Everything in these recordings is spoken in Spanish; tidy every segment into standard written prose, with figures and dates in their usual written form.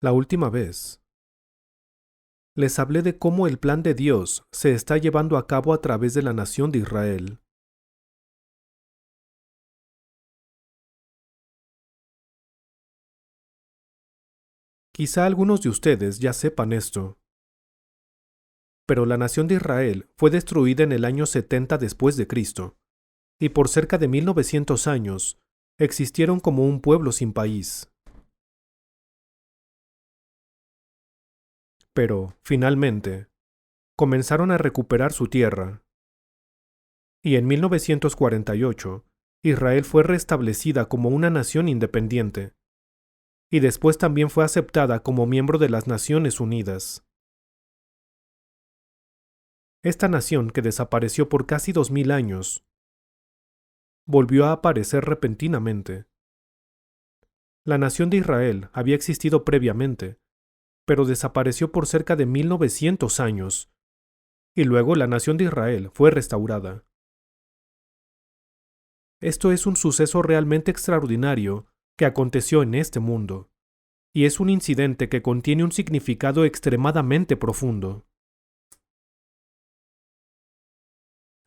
La última vez, les hablé de cómo el plan de Dios se está llevando a cabo a través de la nación de Israel. Quizá algunos de ustedes ya sepan esto, pero la nación de Israel fue destruida en el año 70 después de Cristo, y por cerca de 1900 años existieron como un pueblo sin país. Pero, finalmente, comenzaron a recuperar su tierra, y en 1948, Israel fue restablecida como una nación independiente, y después también fue aceptada como miembro de las Naciones Unidas. Esta nación, que desapareció por casi 2000 años, volvió a aparecer repentinamente. La nación de Israel había existido previamente, pero desapareció por cerca de 1900 años, y luego la nación de Israel fue restaurada. Esto es un suceso realmente extraordinario que aconteció en este mundo, y es un incidente que contiene un significado extremadamente profundo.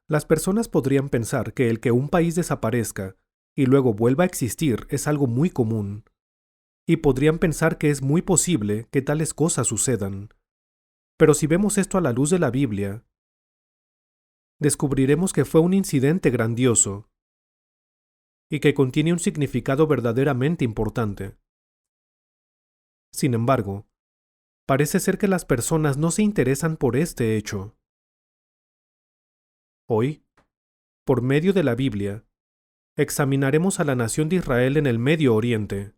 Las personas podrían pensar que el que un país desaparezca y luego vuelva a existir es algo muy común, y podrían pensar que es muy posible que tales cosas sucedan. Pero si vemos esto a la luz de la Biblia, descubriremos que fue un incidente grandioso y que contiene un significado verdaderamente importante. Sin embargo, parece ser que las personas no se interesan por este hecho. Hoy, por medio de la Biblia, examinaremos a la nación de Israel en el Medio Oriente,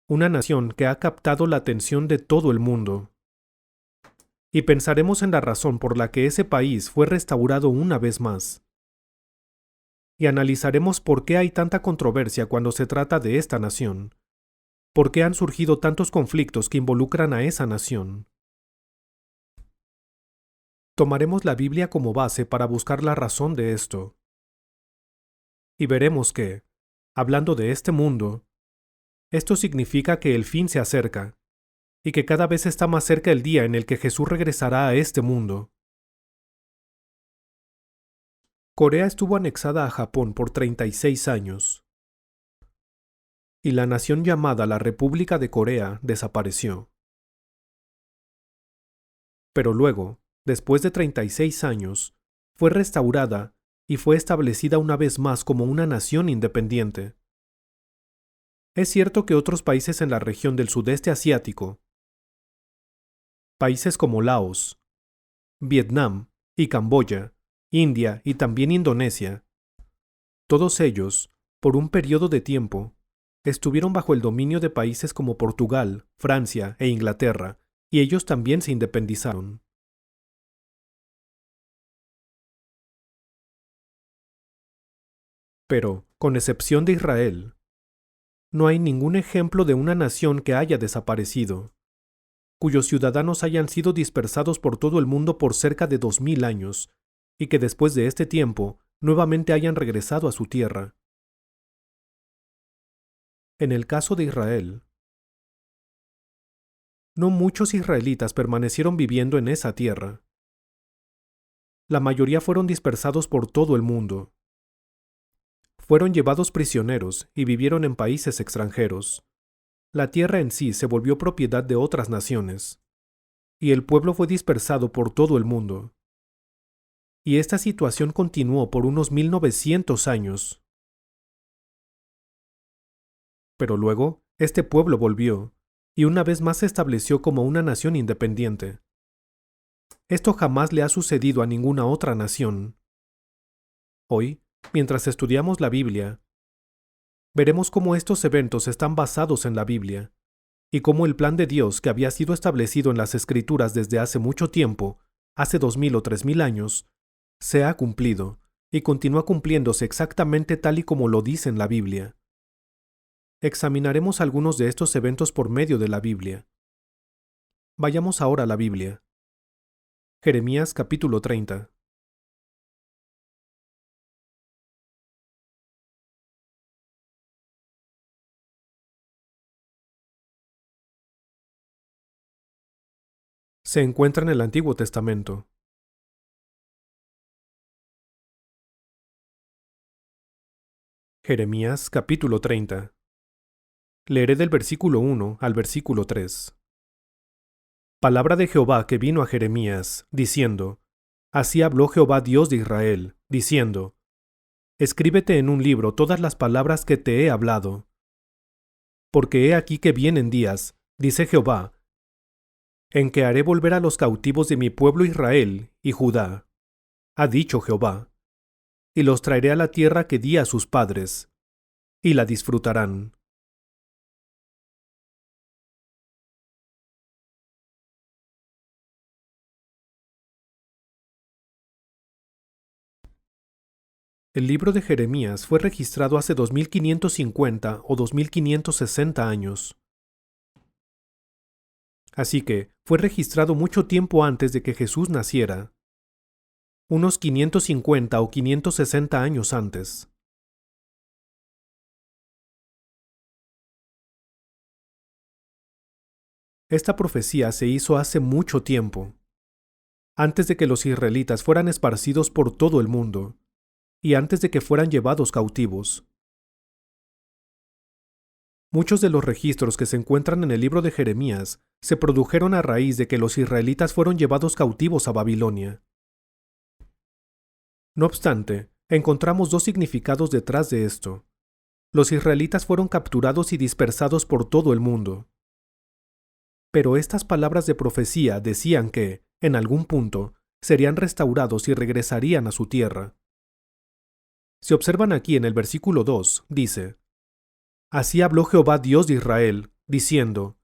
una nación que ha captado la atención de todo el mundo, y pensaremos en la razón por la que ese país fue restaurado una vez más. Y analizaremos por qué hay tanta controversia cuando se trata de esta nación, por qué han surgido tantos conflictos que involucran a esa nación. Tomaremos la Biblia como base para buscar la razón de esto. Y veremos que, hablando de este mundo, esto significa que el fin se acerca, y que cada vez está más cerca el día en el que Jesús regresará a este mundo. Corea estuvo anexada a Japón por 36 años, y la nación llamada la República de Corea desapareció. Pero luego, después de 36 años, fue restaurada y fue establecida una vez más como una nación independiente. Es cierto que otros países en la región del sudeste asiático, países como Laos, Vietnam y Camboya, India y también Indonesia, todos ellos, por un periodo de tiempo, estuvieron bajo el dominio de países como Portugal, Francia e Inglaterra, y ellos también se independizaron. Pero, con excepción de Israel, no hay ningún ejemplo de una nación que haya desaparecido, cuyos ciudadanos hayan sido dispersados por todo el mundo por cerca de 2000 años, y que después de este tiempo nuevamente hayan regresado a su tierra. En el caso de Israel, no muchos israelitas permanecieron viviendo en esa tierra. La mayoría fueron dispersados por todo el mundo. Fueron llevados prisioneros y vivieron en países extranjeros. La tierra en sí se volvió propiedad de otras naciones, y el pueblo fue dispersado por todo el mundo. Y esta situación continuó por unos 1900 años. Pero luego, este pueblo volvió, y una vez más se estableció como una nación independiente. Esto jamás le ha sucedido a ninguna otra nación. Hoy, mientras estudiamos la Biblia, veremos cómo estos eventos están basados en la Biblia, y cómo el plan de Dios que había sido establecido en las Escrituras desde hace mucho tiempo, hace 2000 o 3000 años, se ha cumplido, y continúa cumpliéndose exactamente tal y como lo dice en la Biblia. Examinaremos algunos de estos eventos por medio de la Biblia. Vayamos ahora a la Biblia. Jeremías capítulo 30. Se encuentra en el Antiguo Testamento. Jeremías capítulo 30. Leeré del versículo 1 al versículo 3. Palabra de Jehová que vino a Jeremías, diciendo: Así habló Jehová Dios de Israel, diciendo: Escríbete en un libro todas las palabras que te he hablado. Porque he aquí que vienen días, dice Jehová, en que haré volver a los cautivos de mi pueblo Israel y Judá, ha dicho Jehová, y los traeré a la tierra que di a sus padres, y la disfrutarán. El libro de Jeremías fue registrado hace 2550 o 2560 años. Así que fue registrado mucho tiempo antes de que Jesús naciera, unos 550 o 560 años antes. Esta profecía se hizo hace mucho tiempo, antes de que los israelitas fueran esparcidos por todo el mundo, y antes de que fueran llevados cautivos. Muchos de los registros que se encuentran en el libro de Jeremías se produjeron a raíz de que los israelitas fueron llevados cautivos a Babilonia. No obstante, encontramos dos significados detrás de esto. Los israelitas fueron capturados y dispersados por todo el mundo. Pero estas palabras de profecía decían que, en algún punto, serían restaurados y regresarían a su tierra. Si observan aquí en el versículo 2, dice: Así habló Jehová Dios de Israel, diciendo: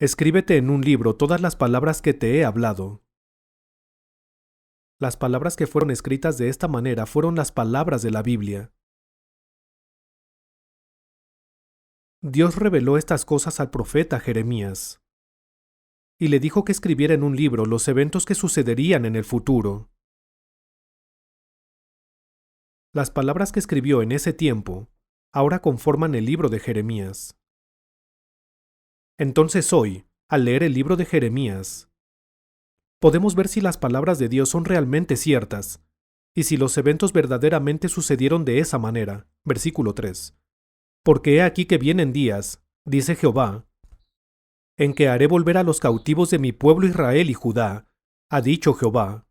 Escríbete en un libro todas las palabras que te he hablado. Las palabras que fueron escritas de esta manera fueron las palabras de la Biblia. Dios reveló estas cosas al profeta Jeremías, y le dijo que escribiera en un libro los eventos que sucederían en el futuro. Las palabras que escribió en ese tiempo ahora conforman el libro de Jeremías. Entonces hoy, al leer el libro de Jeremías, podemos ver si las palabras de Dios son realmente ciertas, y si los eventos verdaderamente sucedieron de esa manera. Versículo 3. Porque he aquí que vienen días, dice Jehová, en que haré volver a los cautivos de mi pueblo Israel y Judá, ha dicho Jehová,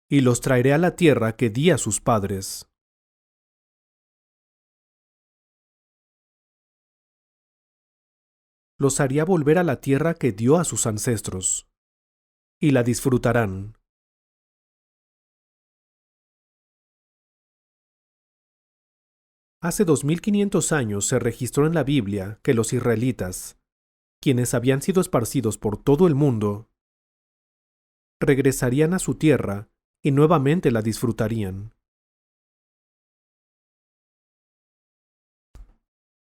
y los traeré a la tierra que di a sus padres. Los haría volver a la tierra que dio a sus ancestros, y la disfrutarán. Hace 2500 años se registró en la Biblia que los israelitas, quienes habían sido esparcidos por todo el mundo, regresarían a su tierra y nuevamente la disfrutarían.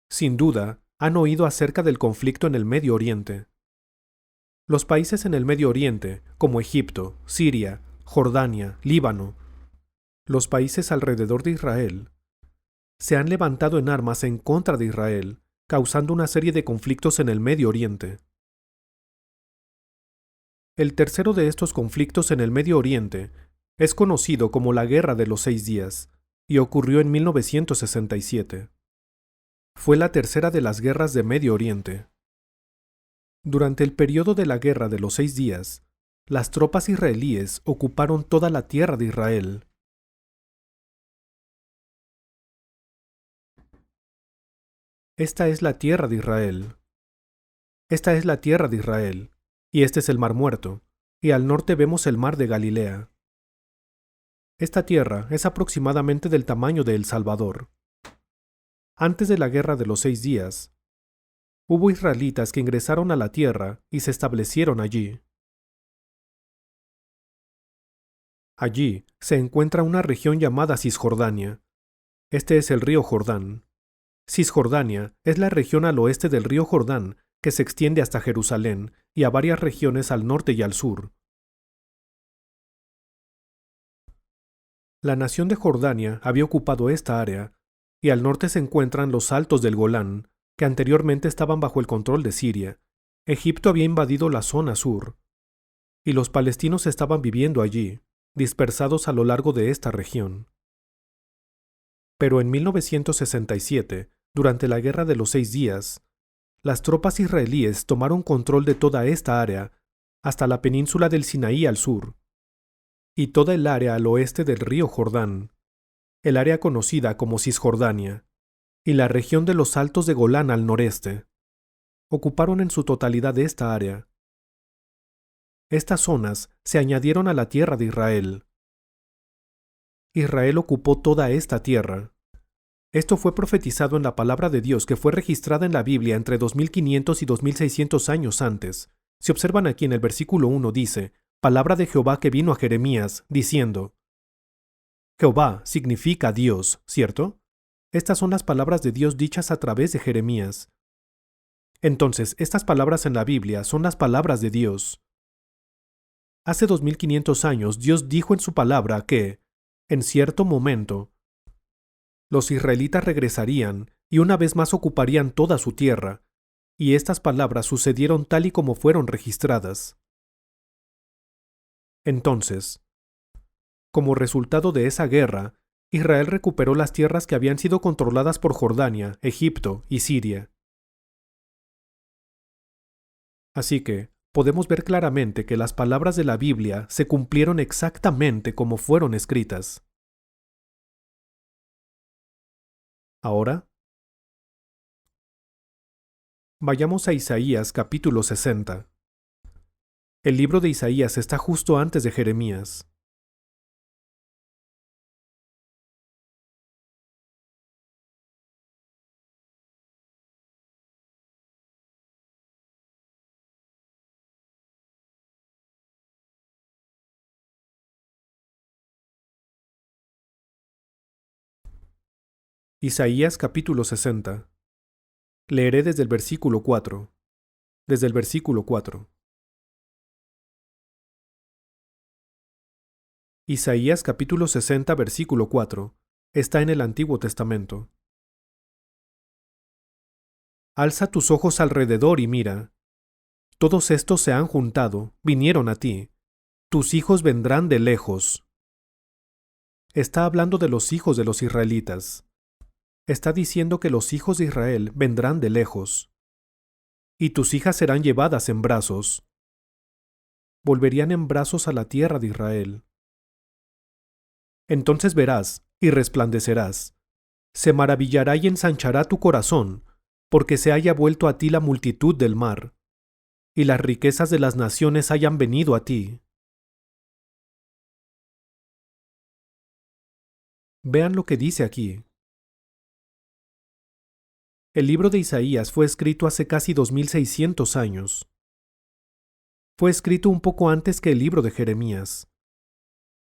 Sin duda, han oído acerca del conflicto en el Medio Oriente. Los países en el Medio Oriente, como Egipto, Siria, Jordania, Líbano, los países alrededor de Israel, se han levantado en armas en contra de Israel, causando una serie de conflictos en el Medio Oriente. El tercero de estos conflictos en el Medio Oriente es conocido como la Guerra de los 6 días, y ocurrió en 1967. Fue la tercera de las guerras de Medio Oriente. Durante el periodo de la Guerra de los 6 días, las tropas israelíes ocuparon toda la tierra de Israel. Esta es la tierra de Israel. Esta es la tierra de Israel, y este es el Mar Muerto, y al norte vemos el Mar de Galilea. Esta tierra es aproximadamente del tamaño de El Salvador. Antes de la Guerra de los 6 días, hubo israelitas que ingresaron a la tierra y se establecieron allí. Allí se encuentra una región llamada Cisjordania. Este es el río Jordán. Cisjordania es la región al oeste del río Jordán que se extiende hasta Jerusalén y a varias regiones al norte y al sur. La nación de Jordania había ocupado esta área, y al norte se encuentran los altos del Golán, que anteriormente estaban bajo el control de Siria, Egipto había invadido la zona sur, y los palestinos estaban viviendo allí, dispersados a lo largo de esta región. Pero en 1967, durante la Guerra de los 6 días, las tropas israelíes tomaron control de toda esta área hasta la península del Sinaí al sur, y toda el área al oeste del río Jordán, el área conocida como Cisjordania, y la región de los Altos de Golán al noreste. Ocuparon en su totalidad esta área. Estas zonas se añadieron a la tierra de Israel. Israel ocupó toda esta tierra. Esto fue profetizado en la palabra de Dios que fue registrada en la Biblia entre 2500 y 2600 años antes. Si observan aquí en el versículo 1 dice, palabra de Jehová que vino a Jeremías, diciendo. Jehová significa Dios, ¿cierto? Estas son las palabras de Dios dichas a través de Jeremías. Entonces, estas palabras en la Biblia son las palabras de Dios. Hace 2500 años Dios dijo en su palabra que, en cierto momento, los israelitas regresarían y una vez más ocuparían toda su tierra, y estas palabras sucedieron tal y como fueron registradas. Entonces, como resultado de esa guerra, Israel recuperó las tierras que habían sido controladas por Jordania, Egipto y Siria. Así que, podemos ver claramente que las palabras de la Biblia se cumplieron exactamente como fueron escritas. Ahora, vayamos a Isaías capítulo 60. El libro de Isaías está justo antes de Jeremías. Isaías capítulo 60. Leeré desde el versículo 4. Desde el versículo 4. Isaías capítulo 60 versículo 4. Está en el Antiguo Testamento. Alza tus ojos alrededor y mira. Todos estos se han juntado, vinieron a ti. Tus hijos vendrán de lejos. Está hablando de los hijos de los israelitas. Está diciendo que los hijos de Israel vendrán de lejos. Y tus hijas serán llevadas en brazos. Volverían en brazos a la tierra de Israel. Entonces verás y resplandecerás. Se maravillará y ensanchará tu corazón, porque se haya vuelto a ti la multitud del mar, y las riquezas de las naciones hayan venido a ti. Vean lo que dice aquí. El libro de Isaías fue escrito hace casi 2600 años. Fue escrito un poco antes que el libro de Jeremías.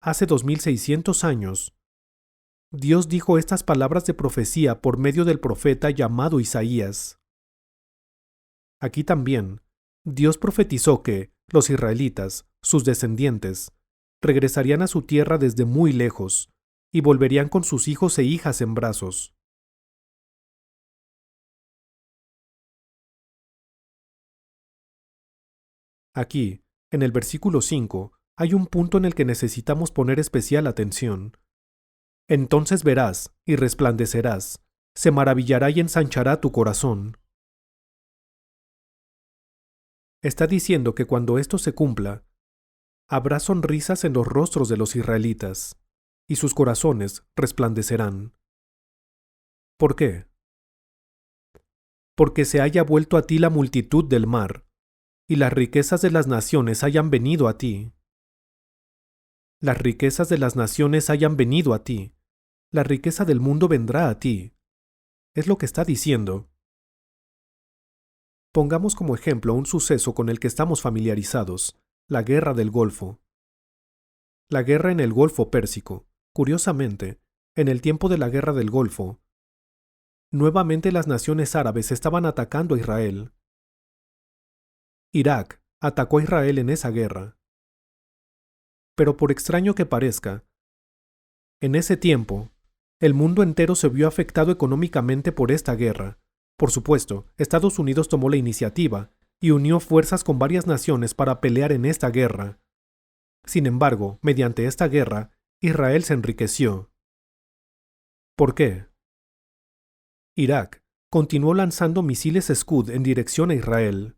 Hace 2600 años, Dios dijo estas palabras de profecía por medio del profeta llamado Isaías. Aquí también, Dios profetizó que los israelitas, sus descendientes, regresarían a su tierra desde muy lejos y volverían con sus hijos e hijas en brazos. Aquí, en el versículo 5, hay un punto en el que necesitamos poner especial atención. Entonces verás y resplandecerás, se maravillará y ensanchará tu corazón. Está diciendo que cuando esto se cumpla, habrá sonrisas en los rostros de los israelitas, y sus corazones resplandecerán. ¿Por qué? Porque se haya vuelto a ti la multitud del mar, y las riquezas de las naciones hayan venido a ti. Las riquezas de las naciones hayan venido a ti. La riqueza del mundo vendrá a ti. Es lo que está diciendo. Pongamos como ejemplo un suceso con el que estamos familiarizados, la Guerra del Golfo. La guerra en el Golfo Pérsico. Curiosamente, en el tiempo de la Guerra del Golfo, nuevamente las naciones árabes estaban atacando a Israel. Irak atacó a Israel en esa guerra. Pero por extraño que parezca, en ese tiempo, el mundo entero se vio afectado económicamente por esta guerra. Por supuesto, Estados Unidos tomó la iniciativa, y unió fuerzas con varias naciones para pelear en esta guerra. Sin embargo, mediante esta guerra, Israel se enriqueció. ¿Por qué? Irak continuó lanzando misiles Scud en dirección a Israel,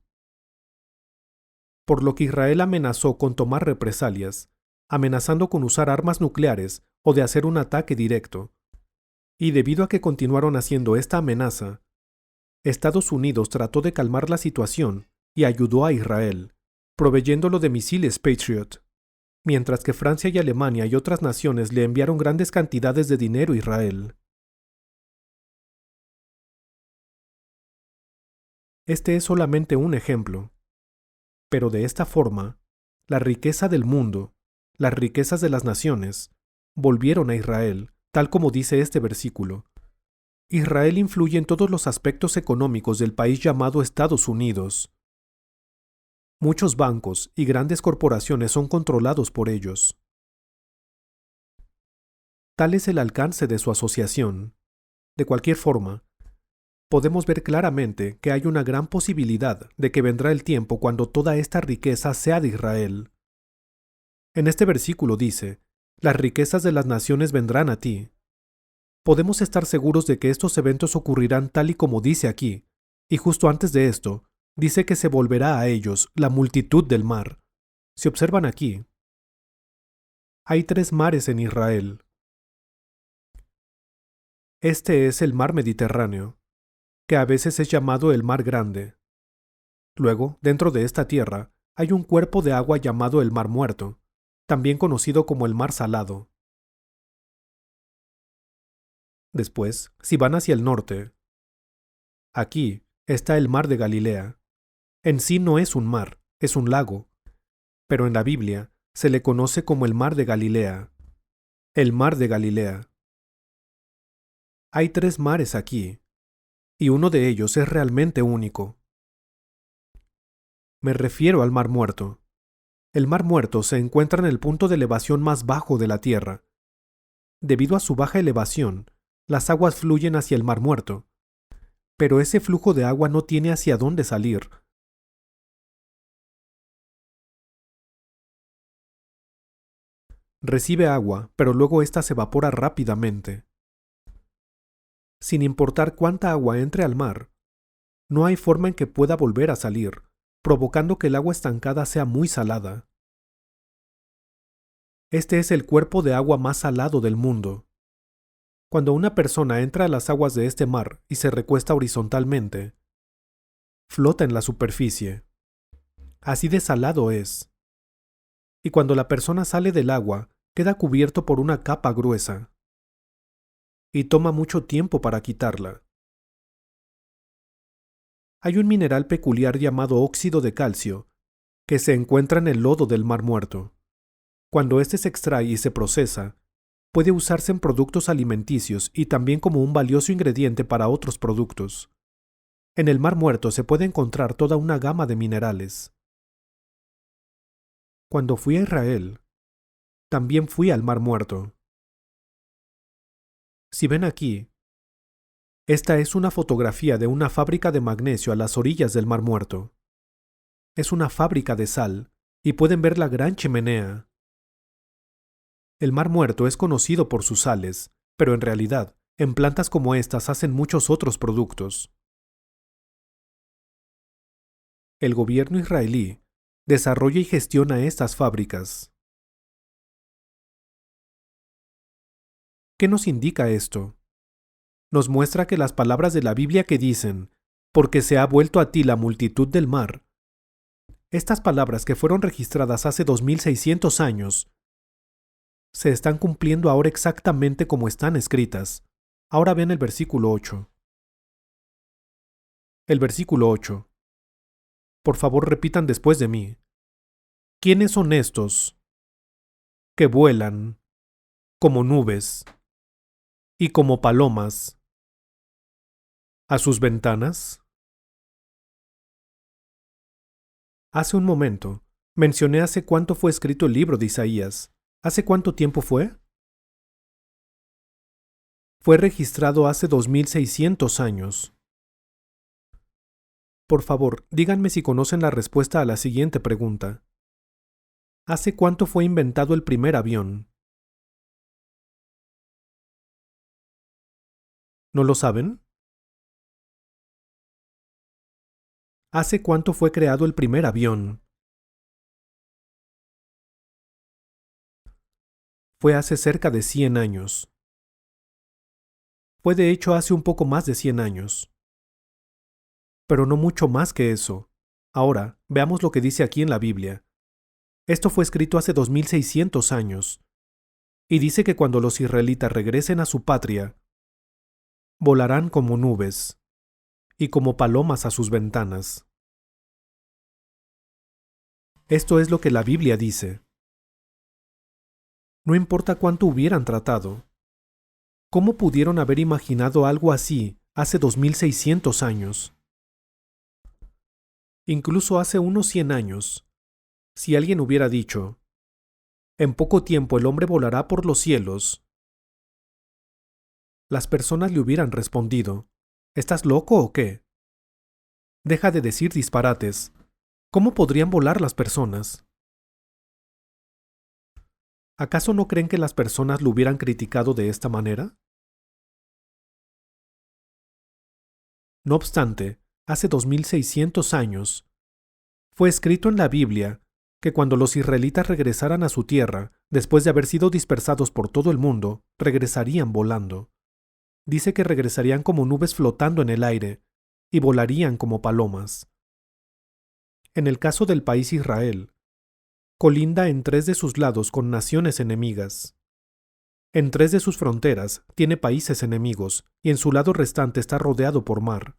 por lo que Israel amenazó con tomar represalias, amenazando con usar armas nucleares o de hacer un ataque directo. Y debido a que continuaron haciendo esta amenaza, Estados Unidos trató de calmar la situación y ayudó a Israel, proveyéndolo de misiles Patriot, mientras que Francia y Alemania y otras naciones le enviaron grandes cantidades de dinero a Israel. Este es solamente un ejemplo, pero de esta forma, la riqueza del mundo, las riquezas de las naciones, volvieron a Israel, tal como dice este versículo. Israel influye en todos los aspectos económicos del país llamado Estados Unidos. Muchos bancos y grandes corporaciones son controlados por ellos. Tal es el alcance de su asociación. De cualquier forma, podemos ver claramente que hay una gran posibilidad de que vendrá el tiempo cuando toda esta riqueza sea de Israel. En este versículo dice, las riquezas de las naciones vendrán a ti. Podemos estar seguros de que estos eventos ocurrirán tal y como dice aquí, y justo antes de esto, dice que se volverá a ellos la multitud del mar. Si observan aquí, hay 3 mares en Israel. Este es el mar Mediterráneo, que a veces es llamado el Mar Grande. Luego, dentro de esta tierra, hay un cuerpo de agua llamado el Mar Muerto, también conocido como el Mar Salado. Después, si van hacia el norte, aquí está el Mar de Galilea. En sí no es un mar, es un lago, pero en la Biblia se le conoce como el Mar de Galilea. El Mar de Galilea. Hay 3 mares aquí, y uno de ellos es realmente único. Me refiero al Mar Muerto. El Mar Muerto se encuentra en el punto de elevación más bajo de la Tierra. Debido a su baja elevación, las aguas fluyen hacia el Mar Muerto, pero ese flujo de agua no tiene hacia dónde salir. Recibe agua, pero luego ésta se evapora rápidamente. Sin importar cuánta agua entre al mar, no hay forma en que pueda volver a salir, provocando que el agua estancada sea muy salada. Este es el cuerpo de agua más salado del mundo. Cuando una persona entra a las aguas de este mar y se recuesta horizontalmente, flota en la superficie. Así de salado es. Y cuando la persona sale del agua, queda cubierto por una capa gruesa. Y toma mucho tiempo para quitarla. Hay un mineral peculiar llamado óxido de calcio, que se encuentra en el lodo del Mar Muerto. Cuando éste se extrae y se procesa, puede usarse en productos alimenticios y también como un valioso ingrediente para otros productos. En el Mar Muerto se puede encontrar toda una gama de minerales. Cuando fui a Israel, también fui al Mar Muerto. Si ven aquí, esta es una fotografía de una fábrica de magnesio a las orillas del Mar Muerto. Es una fábrica de sal, y pueden ver la gran chimenea. El Mar Muerto es conocido por sus sales, pero en realidad, en plantas como estas hacen muchos otros productos. El gobierno israelí desarrolla y gestiona estas fábricas. ¿Qué nos indica esto? Nos muestra que las palabras de la Biblia que dicen, porque se ha vuelto a ti la multitud del mar, estas palabras que fueron registradas hace 2600 años, se están cumpliendo ahora exactamente como están escritas. Ahora vean el versículo 8. El versículo 8. Por favor repitan después de mí. ¿Quiénes son estos que vuelan como nubes y como palomas a sus ventanas? Hace un momento, mencioné hace cuánto fue escrito el libro de Isaías. ¿Hace cuánto tiempo fue? Fue registrado hace 2600 años. Por favor, díganme si conocen la respuesta a la siguiente pregunta. ¿Hace cuánto fue inventado el primer avión? ¿No lo saben? ¿Hace cuánto fue creado el primer avión? Fue hace cerca de 100 años. Fue de hecho hace un poco más de 100 años. Pero no mucho más que eso. Ahora, veamos lo que dice aquí en la Biblia. Esto fue escrito hace 2600 años. Y dice que cuando los israelitas regresen a su patria, volarán como nubes y como palomas a sus ventanas. Esto es lo que la Biblia dice. No importa cuánto hubieran tratado. ¿Cómo pudieron haber imaginado algo así hace 2600 años? Incluso hace unos 100 años, si alguien hubiera dicho, en poco tiempo el hombre volará por los cielos, las personas le hubieran respondido, ¿estás loco o qué? Deja de decir disparates. ¿Cómo podrían volar las personas? ¿Acaso no creen que las personas lo hubieran criticado de esta manera? No obstante, hace 2600 años, fue escrito en la Biblia que cuando los israelitas regresaran a su tierra, después de haber sido dispersados por todo el mundo, regresarían volando. Dice que regresarían como nubes flotando en el aire y volarían como palomas. En el caso del país Israel, colinda en 3 de sus lados con naciones enemigas. En 3 de sus fronteras tiene países enemigos y en su lado restante está rodeado por mar.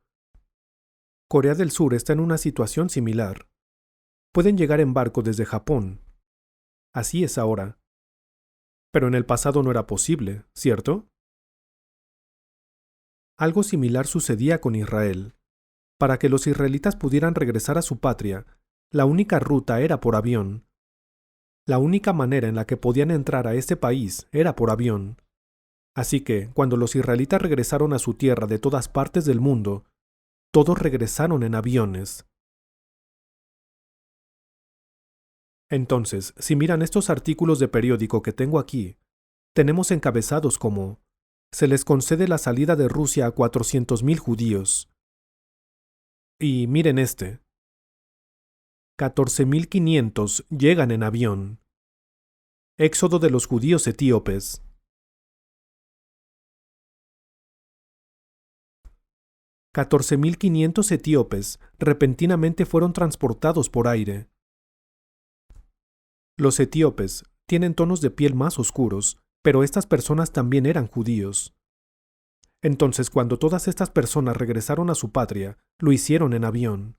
Corea del Sur está en una situación similar. Pueden llegar en barco desde Japón. Así es ahora. Pero en el pasado no era posible, ¿cierto? Algo similar sucedía con Israel. Para que los israelitas pudieran regresar a su patria, la única ruta era por avión. La única manera en la que podían entrar a este país era por avión. Así que, cuando los israelitas regresaron a su tierra de todas partes del mundo, todos regresaron en aviones. Entonces, si miran estos artículos de periódico que tengo aquí, tenemos encabezados como: se les concede la salida de Rusia a 400,000 judíos. Y miren este: 14,500 llegan en avión. Éxodo de los judíos etíopes. 14,500 etíopes repentinamente fueron transportados por aire. Los etíopes tienen tonos de piel más oscuros, pero estas personas también eran judíos. Entonces, cuando todas estas personas regresaron a su patria, lo hicieron en avión.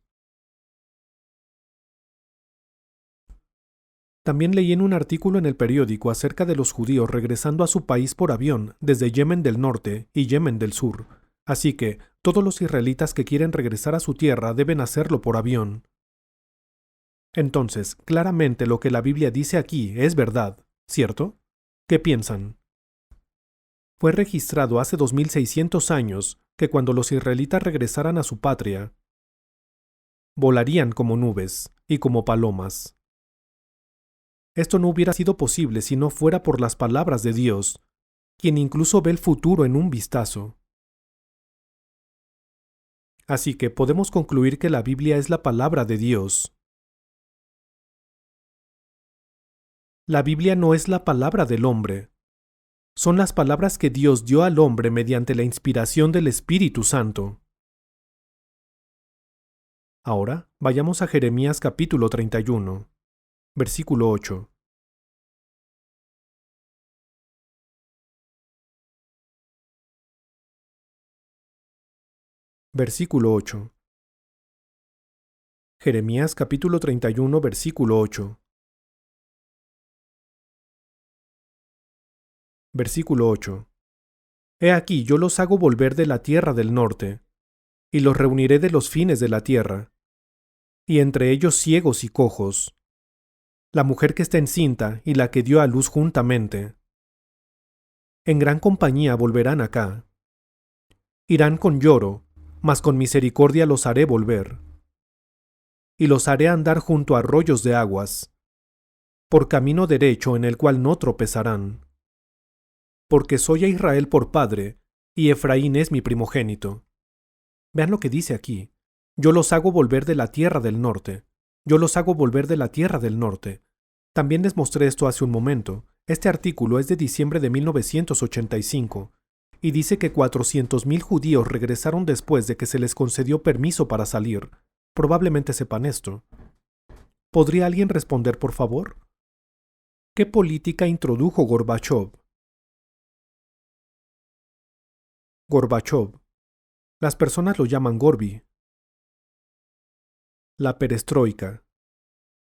También leí en un artículo en el periódico acerca de los judíos regresando a su país por avión desde Yemen del Norte y Yemen del Sur. Así que, todos los israelitas que quieren regresar a su tierra deben hacerlo por avión. Entonces, claramente lo que la Biblia dice aquí es verdad, ¿cierto? ¿Qué piensan? Fue registrado hace 2600 años que cuando los israelitas regresaran a su patria, volarían como nubes y como palomas. Esto no hubiera sido posible si no fuera por las palabras de Dios, quien incluso ve el futuro en un vistazo. Así que podemos concluir que la Biblia es la palabra de Dios. La Biblia no es la palabra del hombre. Son las palabras que Dios dio al hombre mediante la inspiración del Espíritu Santo. Ahora, vayamos a Jeremías capítulo 31, versículo 8. Versículo 8. Jeremías capítulo 31, versículo 8. Versículo 8. He aquí yo los hago volver de la tierra del norte, y los reuniré de los fines de la tierra, y entre ellos ciegos y cojos, la mujer que está encinta y la que dio a luz juntamente. En gran compañía volverán acá. Irán con lloro, mas con misericordia los haré volver. y los haré andar junto a arroyos de aguas, por camino derecho en el cual no tropezarán. Porque soy a Israel por padre, y Efraín es mi primogénito. Vean lo que dice aquí. Yo los hago volver de la tierra del norte. Yo los hago volver de la tierra del norte. También les mostré esto hace un momento. Este artículo es de diciembre de 1985 y dice que 400,000 judíos regresaron después de que se les concedió permiso para salir. Probablemente sepan esto. ¿Podría alguien responder, por favor? ¿Qué política introdujo Gorbachov? Gorbachov. Las personas lo llaman Gorbi. La perestroika.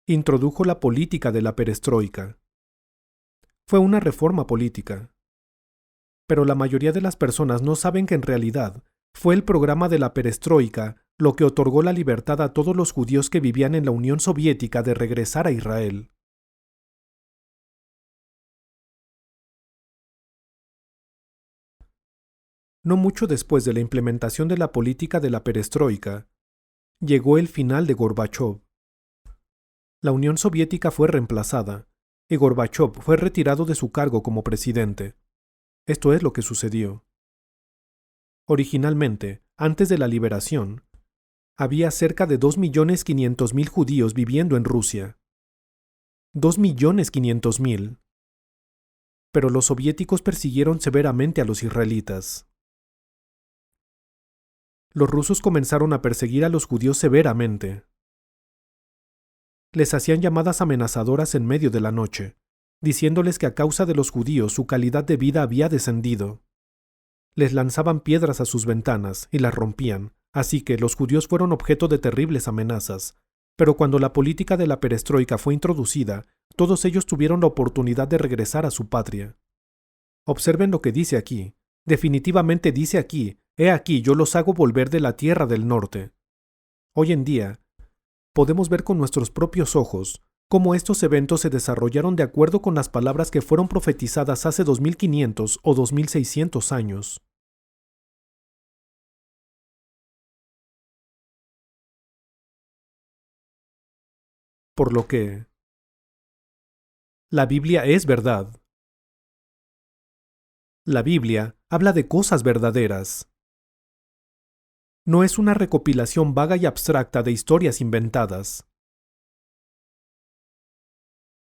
Introdujo la política de la perestroika. Fue una reforma política. Pero la mayoría de las personas no saben que en realidad fue el programa de la perestroika lo que otorgó la libertad a todos los judíos que vivían en la Unión Soviética de regresar a Israel. No mucho después de la implementación de la política de la perestroika, llegó el final de Gorbachov. La Unión Soviética fue reemplazada y Gorbachov fue retirado de su cargo como presidente. Esto es lo que sucedió. Originalmente, antes de la liberación, había cerca de 2.500.000 judíos viviendo en Rusia. 2.500.000. Pero los soviéticos persiguieron severamente a los israelitas. Los rusos comenzaron a perseguir a los judíos severamente. Les hacían llamadas amenazadoras en medio de la noche, diciéndoles que a causa de los judíos su calidad de vida había descendido. Les lanzaban piedras a sus ventanas y las rompían, así que los judíos fueron objeto de terribles amenazas. Pero cuando la política de la perestroika fue introducida, todos ellos tuvieron la oportunidad de regresar a su patria. Observen lo que dice aquí. Definitivamente dice aquí, he aquí yo los hago volver de la tierra del norte. Hoy en día, podemos ver con nuestros propios ojos cómo estos eventos se desarrollaron de acuerdo con las palabras que fueron profetizadas hace 2500 o 2600 años. Por lo que, la Biblia es verdad. La Biblia habla de cosas verdaderas. No es una recopilación vaga y abstracta de historias inventadas.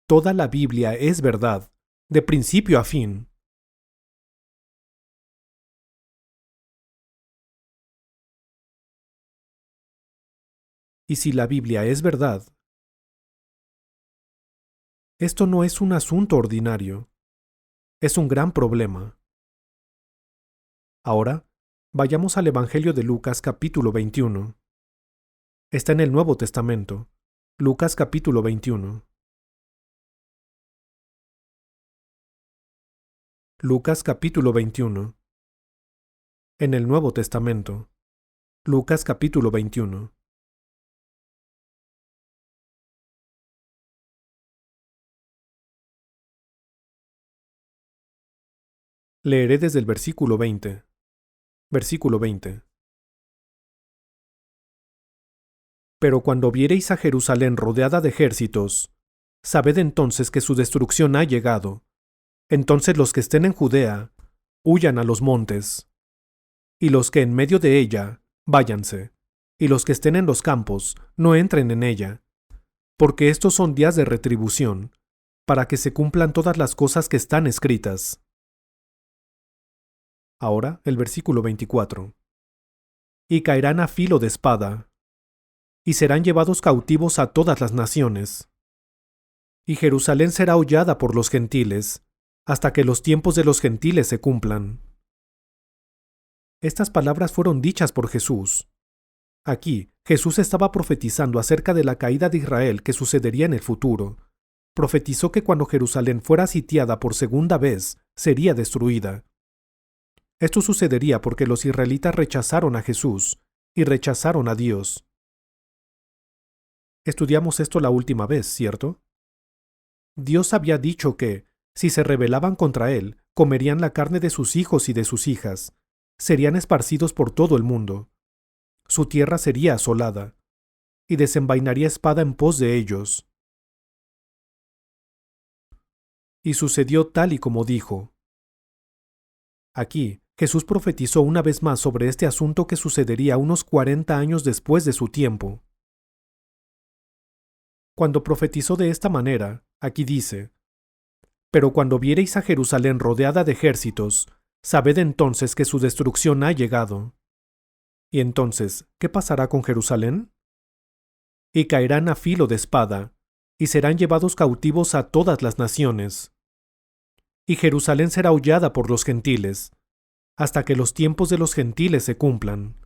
Toda la Biblia es verdad, de principio a fin. Y si la Biblia es verdad, esto no es un asunto ordinario, es un gran problema. Ahora, vayamos al Evangelio de Lucas capítulo 21. Está en el Nuevo Testamento. Lucas capítulo 21. Lucas capítulo 21. En el Nuevo Testamento. Lucas capítulo 21. Leeré desde el versículo 20. Versículo 20. Pero cuando viereis a Jerusalén rodeada de ejércitos, sabed entonces que su destrucción ha llegado. Entonces los que estén en Judea, huyan a los montes. Y los que en medio de ella, váyanse. Y los que estén en los campos, no entren en ella. Porque estos son días de retribución, para que se cumplan todas las cosas que están escritas. Ahora el versículo 24. Y caerán a filo de espada, y serán llevados cautivos a todas las naciones. Y Jerusalén será hollada por los gentiles, hasta que los tiempos de los gentiles se cumplan. Estas palabras fueron dichas por Jesús. Aquí, Jesús estaba profetizando acerca de la caída de Israel que sucedería en el futuro. Profetizó que cuando Jerusalén fuera sitiada por segunda vez, sería destruida. Esto sucedería porque los israelitas rechazaron a Jesús y rechazaron a Dios. Estudiamos esto la última vez, ¿cierto? Dios había dicho que, si se rebelaban contra Él, comerían la carne de sus hijos y de sus hijas, serían esparcidos por todo el mundo. Su tierra sería asolada. y desenvainaría espada en pos de ellos. Y sucedió tal y como dijo. Aquí, Jesús profetizó una vez más sobre este asunto que sucedería unos 40 años después de su tiempo. Cuando profetizó de esta manera, aquí dice: Pero cuando viereis a Jerusalén rodeada de ejércitos, sabed entonces que su destrucción ha llegado. Y entonces, ¿qué pasará con Jerusalén? Y caerán a filo de espada, y serán llevados cautivos a todas las naciones. Y Jerusalén será hollada por los gentiles, hasta que los tiempos de los gentiles se cumplan.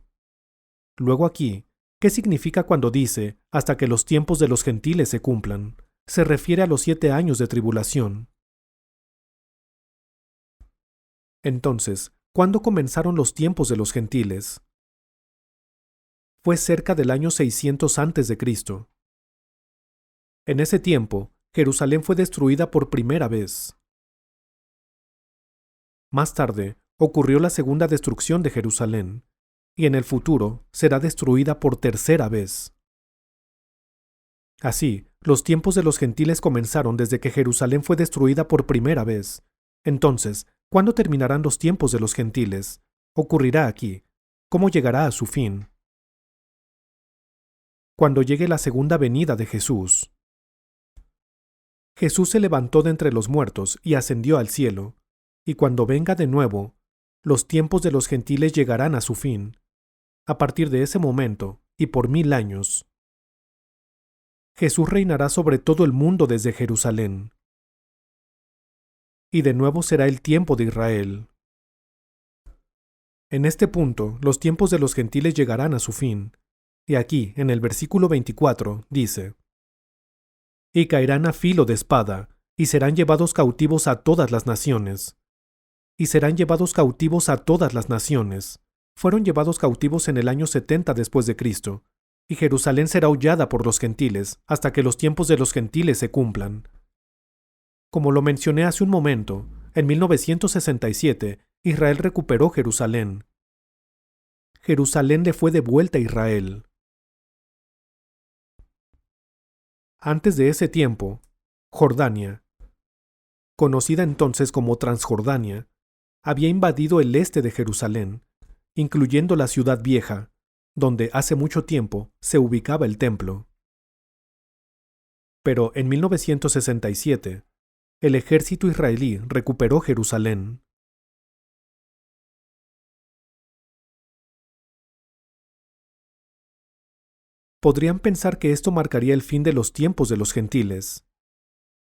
Luego aquí, ¿qué significa cuando dice hasta que los tiempos de los gentiles se cumplan? Se refiere a los 7 años de tribulación. Entonces, ¿cuándo comenzaron los tiempos de los gentiles? Fue cerca del año 600 a.C. En ese tiempo, Jerusalén fue destruida por primera vez. Más tarde, ocurrió la segunda destrucción de Jerusalén, y en el futuro será destruida por tercera vez. Así, los tiempos de los gentiles comenzaron desde que Jerusalén fue destruida por primera vez. Entonces, ¿cuándo terminarán los tiempos de los gentiles? Ocurrirá aquí. ¿Cómo llegará a su fin? Cuando llegue la segunda venida de Jesús. Jesús se levantó de entre los muertos y ascendió al cielo, y cuando venga de nuevo, los tiempos de los gentiles llegarán a su fin. A partir de ese momento, y por 1000 años, Jesús reinará sobre todo el mundo desde Jerusalén. Y de nuevo será el tiempo de Israel. En este punto, los tiempos de los gentiles llegarán a su fin. Y aquí, en el versículo 24, dice: Y caerán a filo de espada, y serán llevados cautivos a todas las naciones. Y serán llevados cautivos a todas las naciones. Fueron llevados cautivos en el año 70 después de Cristo, y Jerusalén será hollada por los gentiles hasta que los tiempos de los gentiles se cumplan. Como lo mencioné hace un momento, en 1967, Israel recuperó Jerusalén. Jerusalén le fue devuelta a Israel. Antes de ese tiempo, Jordania, conocida entonces como Transjordania, había invadido el este de Jerusalén, incluyendo la ciudad vieja, donde hace mucho tiempo se ubicaba el templo. Pero en 1967, el ejército israelí recuperó Jerusalén. Podrían pensar que esto marcaría el fin de los tiempos de los gentiles.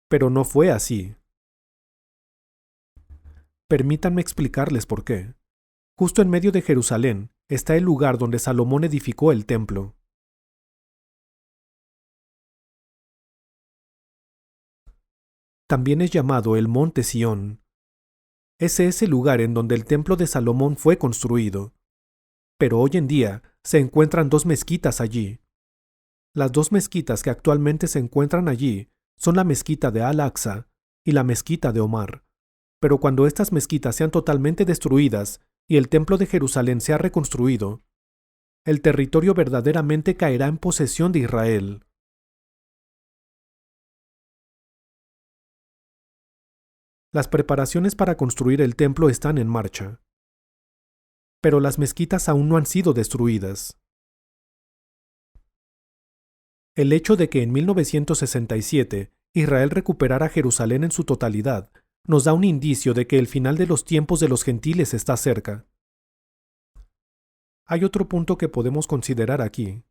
Pero no fue así. Permítanme explicarles por qué. Justo en medio de Jerusalén está el lugar donde Salomón edificó el templo. También es llamado el Monte Sión. Ese es el lugar en donde el templo de Salomón fue construido. Pero hoy en día se encuentran 2 mezquitas allí. Las 2 mezquitas que actualmente se encuentran allí son la mezquita de Al-Aqsa y la mezquita de Omar. Pero cuando estas mezquitas sean totalmente destruidas y el templo de Jerusalén sea reconstruido, el territorio verdaderamente caerá en posesión de Israel. Las preparaciones para construir el templo están en marcha. Pero las mezquitas aún no han sido destruidas. El hecho de que en 1967 Israel recuperara Jerusalén en su totalidad nos da un indicio de que el final de los tiempos de los gentiles está cerca. Hay otro punto que podemos considerar aquí.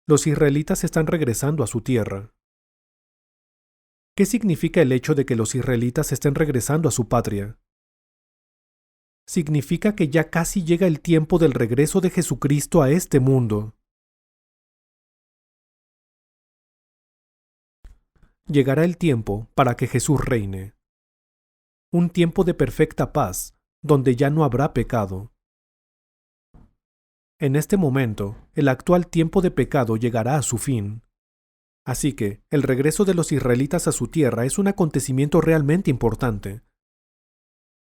Los israelitas están regresando a su tierra. ¿Qué significa el hecho de que los israelitas estén regresando a su patria? Significa que ya casi llega el tiempo del regreso de Jesucristo a este mundo. Llegará el tiempo para que Jesús reine. Un tiempo de perfecta paz, donde ya no habrá pecado. En este momento, el actual tiempo de pecado llegará a su fin. Así que, el regreso de los israelitas a su tierra es un acontecimiento realmente importante.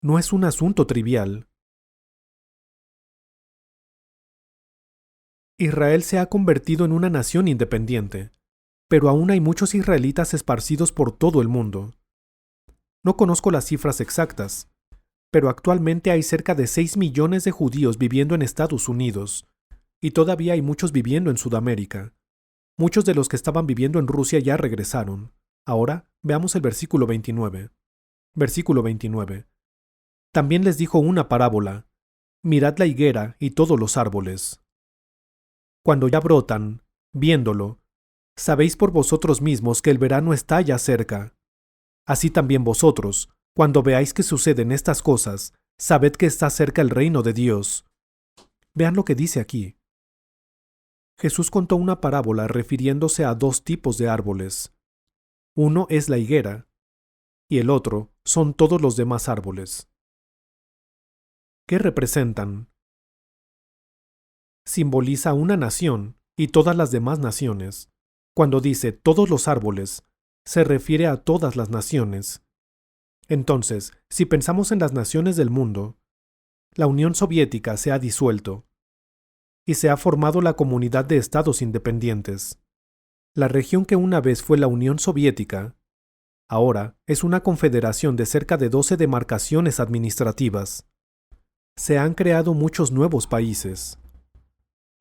No es un asunto trivial. Israel se ha convertido en una nación independiente, pero aún hay muchos israelitas esparcidos por todo el mundo. No conozco las cifras exactas, pero actualmente hay cerca de 6 millones de judíos viviendo en Estados Unidos, y todavía hay muchos viviendo en Sudamérica. Muchos de los que estaban viviendo en Rusia ya regresaron. Ahora, veamos el versículo 29. Versículo 29. También les dijo una parábola. Mirad la higuera y todos los árboles. Cuando ya brotan, viéndolo, sabéis por vosotros mismos que el verano está ya cerca. Así también vosotros, cuando veáis que suceden estas cosas, sabed que está cerca el reino de Dios. Vean lo que dice aquí. Jesús contó una parábola refiriéndose a dos tipos de árboles. Uno es la higuera, y el otro son todos los demás árboles. ¿Qué representan? Simboliza una nación y todas las demás naciones. Cuando dice todos los árboles, se refiere a todas las naciones. Entonces, si pensamos en las naciones del mundo, la Unión Soviética se ha disuelto y se ha formado la Comunidad de Estados Independientes. La región que una vez fue la Unión Soviética, ahora es una confederación de cerca de 12 demarcaciones administrativas. Se han creado muchos nuevos países.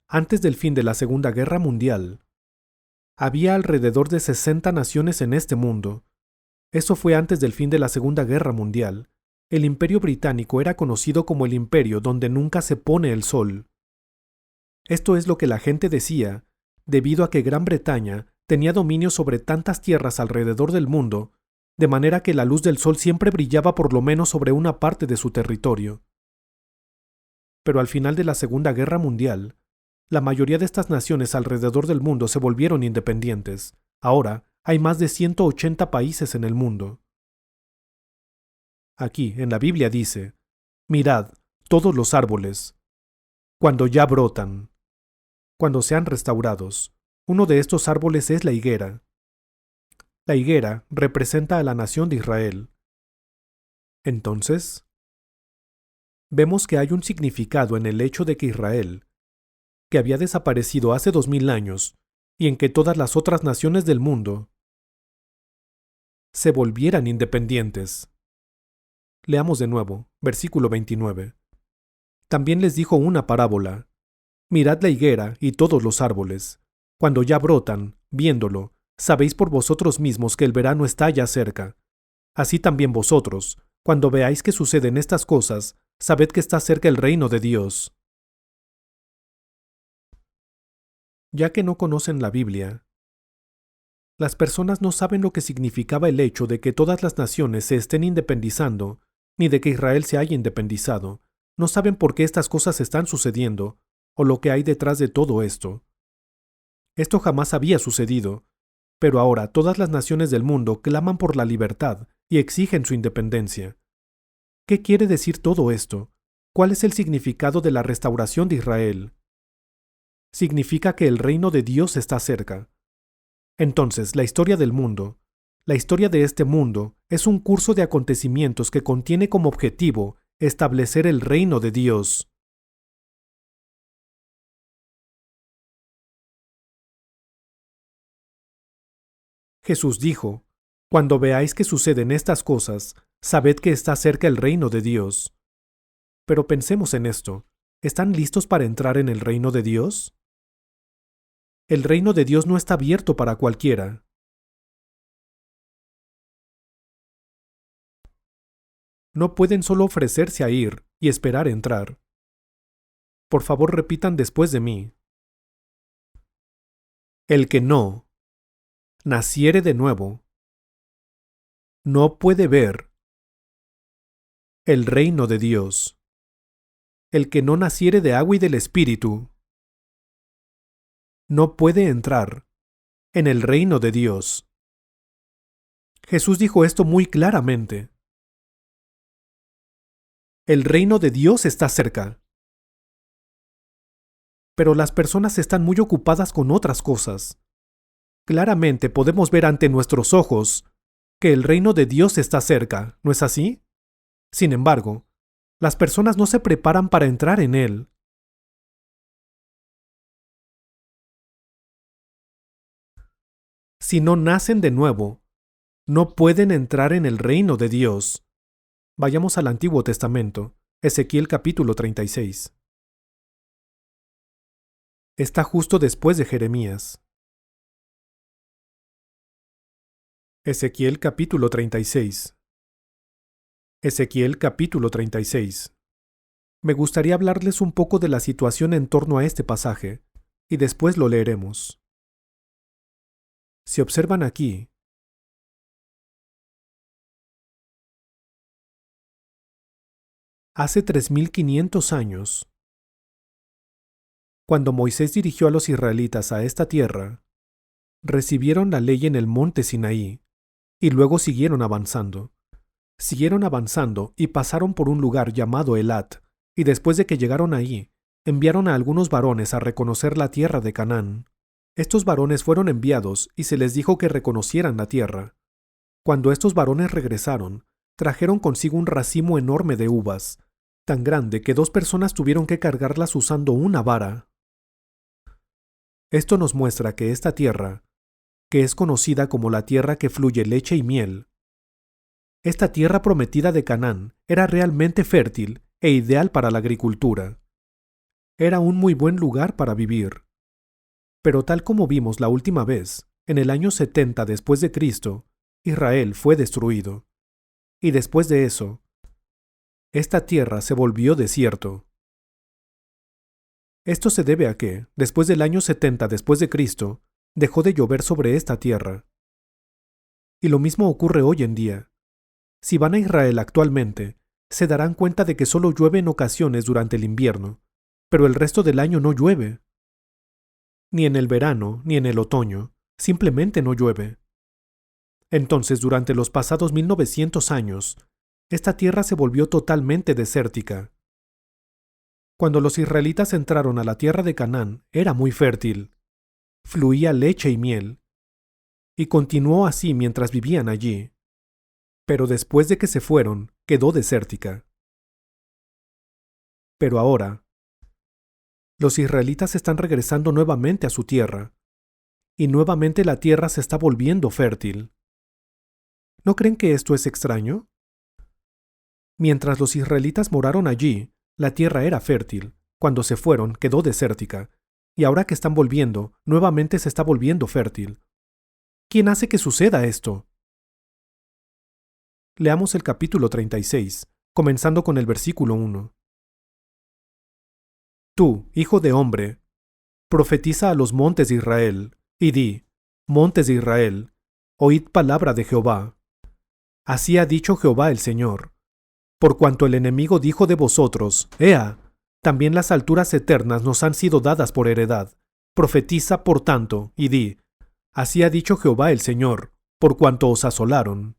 Antes del fin de la Segunda Guerra Mundial, había alrededor de 60 naciones en este mundo. Eso fue antes del fin de la Segunda Guerra Mundial. El Imperio Británico era conocido como el imperio donde nunca se pone el sol. Esto es lo que la gente decía, debido a que Gran Bretaña tenía dominio sobre tantas tierras alrededor del mundo, de manera que la luz del sol siempre brillaba por lo menos sobre una parte de su territorio. Pero al final de la Segunda Guerra Mundial, la mayoría de estas naciones alrededor del mundo se volvieron independientes. Ahora hay más de 180 países en el mundo. Aquí, en la Biblia dice, mirad, todos los árboles, cuando ya brotan, cuando sean restaurados. Uno de estos árboles es la higuera. La higuera representa a la nación de Israel. Entonces, vemos que hay un significado en el hecho de que Israel, que había desaparecido hace 2000 años, y en que todas las otras naciones del mundo se volvieran independientes. Leamos de nuevo, versículo 29. También les dijo una parábola. Mirad la higuera y todos los árboles. Cuando ya brotan, viéndolo, sabéis por vosotros mismos que el verano está ya cerca. Así también vosotros, cuando veáis que suceden estas cosas, sabed que está cerca el reino de Dios. Ya que no conocen la Biblia, las personas no saben lo que significaba el hecho de que todas las naciones se estén independizando, ni de que Israel se haya independizado. No saben por qué estas cosas están sucediendo, o lo que hay detrás de todo esto. Esto jamás había sucedido, pero ahora todas las naciones del mundo claman por la libertad y exigen su independencia. ¿Qué quiere decir todo esto? ¿Cuál es el significado de la restauración de Israel? Significa que el reino de Dios está cerca. Entonces, la historia del mundo, la historia de este mundo, es un curso de acontecimientos que contiene como objetivo establecer el reino de Dios. Jesús dijo, cuando veáis que suceden estas cosas, sabed que está cerca el reino de Dios. Pero pensemos en esto, ¿están listos para entrar en el reino de Dios? El reino de Dios no está abierto para cualquiera. No pueden solo ofrecerse a ir y esperar entrar. Por favor, repitan después de mí. El que no naciere de nuevo, no puede ver el reino de Dios. El que no naciere de agua y del Espíritu, no puede entrar en el reino de Dios. Jesús dijo esto muy claramente. El reino de Dios está cerca. Pero las personas están muy ocupadas con otras cosas. Claramente podemos ver ante nuestros ojos que el reino de Dios está cerca, ¿no es así? Sin embargo, las personas no se preparan para entrar en él. si no nacen de nuevo, no pueden entrar en el reino de Dios. Vayamos al Antiguo Testamento, Ezequiel capítulo 36. Está justo después de Jeremías. Ezequiel capítulo 36. Ezequiel capítulo 36. Me gustaría hablarles un poco de la situación en torno a este pasaje, y después lo leeremos. Si observan aquí, hace 3500 años, cuando Moisés dirigió a los israelitas a esta tierra, recibieron la ley en el monte Sinaí, y luego siguieron avanzando. Siguieron avanzando y pasaron por un lugar llamado Elat, y después de que llegaron ahí, enviaron a algunos varones a reconocer la tierra de Canaán. Estos varones fueron enviados y se les dijo que reconocieran la tierra. Cuando estos varones regresaron, trajeron consigo un racimo enorme de uvas, tan grande que 2 personas tuvieron que cargarlas usando una vara. Esto nos muestra que esta tierra, que es conocida como la tierra que fluye leche y miel, esta tierra prometida de Canaán era realmente fértil e ideal para la agricultura. Era un muy buen lugar para vivir. Pero tal como vimos la última vez, en el año 70 después de Cristo, Israel fue destruido. Y después de eso, esta tierra se volvió desierto. Esto se debe a que, después del año 70 después de Cristo, dejó de llover sobre esta tierra. Y lo mismo ocurre hoy en día. Si van a Israel actualmente, se darán cuenta de que solo llueve en ocasiones durante el invierno, pero el resto del año no llueve. Ni en el verano, ni en el otoño, simplemente no llueve. Entonces, durante los pasados 1900 años, esta tierra se volvió totalmente desértica. Cuando los israelitas entraron a la tierra de Canaán, era muy fértil. Fluía leche y miel. Y continuó así mientras vivían allí. Pero después de que se fueron, quedó desértica. Pero ahora, los israelitas están regresando nuevamente a su tierra, y nuevamente la tierra se está volviendo fértil. ¿No creen que esto es extraño? Mientras los israelitas moraron allí, la tierra era fértil. Cuando se fueron, quedó desértica, y ahora que están volviendo, nuevamente se está volviendo fértil. ¿Quién hace que suceda esto? Leamos el capítulo 36, comenzando con el versículo 1. Tú, hijo de hombre, profetiza a los montes de Israel, y di, montes de Israel, oíd palabra de Jehová. Así ha dicho Jehová el Señor. Por cuanto el enemigo dijo de vosotros, Ea, también las alturas eternas nos han sido dadas por heredad. Profetiza, por tanto, y di, así ha dicho Jehová el Señor, por cuanto os asolaron.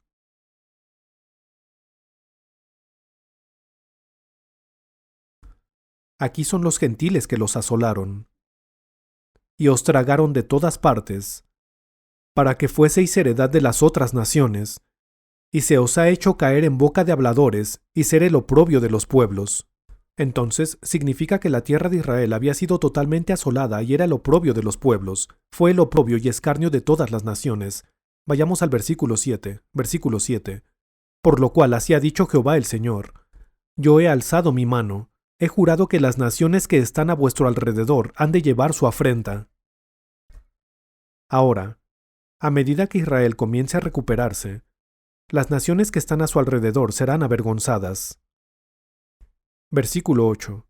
Aquí son los gentiles que los asolaron, y os tragaron de todas partes, para que fueseis heredad de las otras naciones, y se os ha hecho caer en boca de habladores, y ser el oprobio de los pueblos. Entonces significa que la tierra de Israel había sido totalmente asolada y era el oprobio de los pueblos, fue el oprobio y escarnio de todas las naciones. Vayamos al versículo 7, versículo 7. Por lo cual así ha dicho Jehová el Señor, yo he alzado mi mano, he jurado que las naciones que están a vuestro alrededor han de llevar su afrenta. Ahora, a medida que Israel comience a recuperarse, las naciones que están a su alrededor serán avergonzadas. Versículo 8.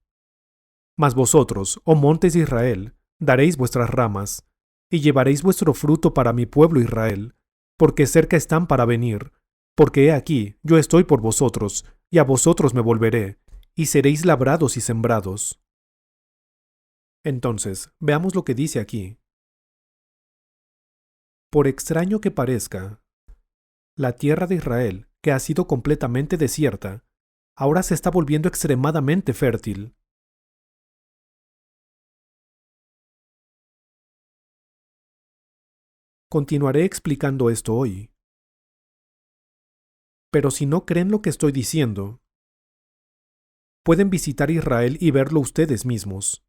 Mas vosotros, oh montes de Israel, daréis vuestras ramas, y llevaréis vuestro fruto para mi pueblo Israel, porque cerca están para venir, porque he aquí, yo estoy por vosotros, y a vosotros me volveré, y seréis labrados y sembrados. Entonces, veamos lo que dice aquí. Por extraño que parezca, la tierra de Israel, que ha sido completamente desierta, ahora se está volviendo extremadamente fértil. Continuaré explicando esto hoy. Pero si no creen lo que estoy diciendo, pueden visitar Israel y verlo ustedes mismos.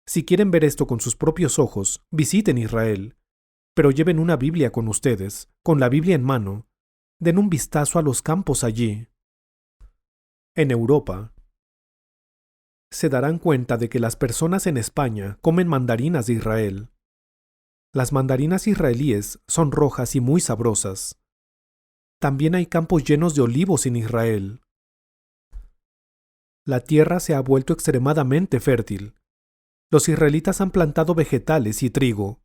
Si quieren ver esto con sus propios ojos, visiten Israel. pero lleven una Biblia con ustedes, con la Biblia en mano. Den un vistazo a los campos allí. En Europa, se darán cuenta de que las personas en España comen mandarinas de Israel. Las mandarinas israelíes son rojas y muy sabrosas. También hay campos llenos de olivos en Israel. La tierra se ha vuelto extremadamente fértil. Los israelitas han plantado vegetales y trigo.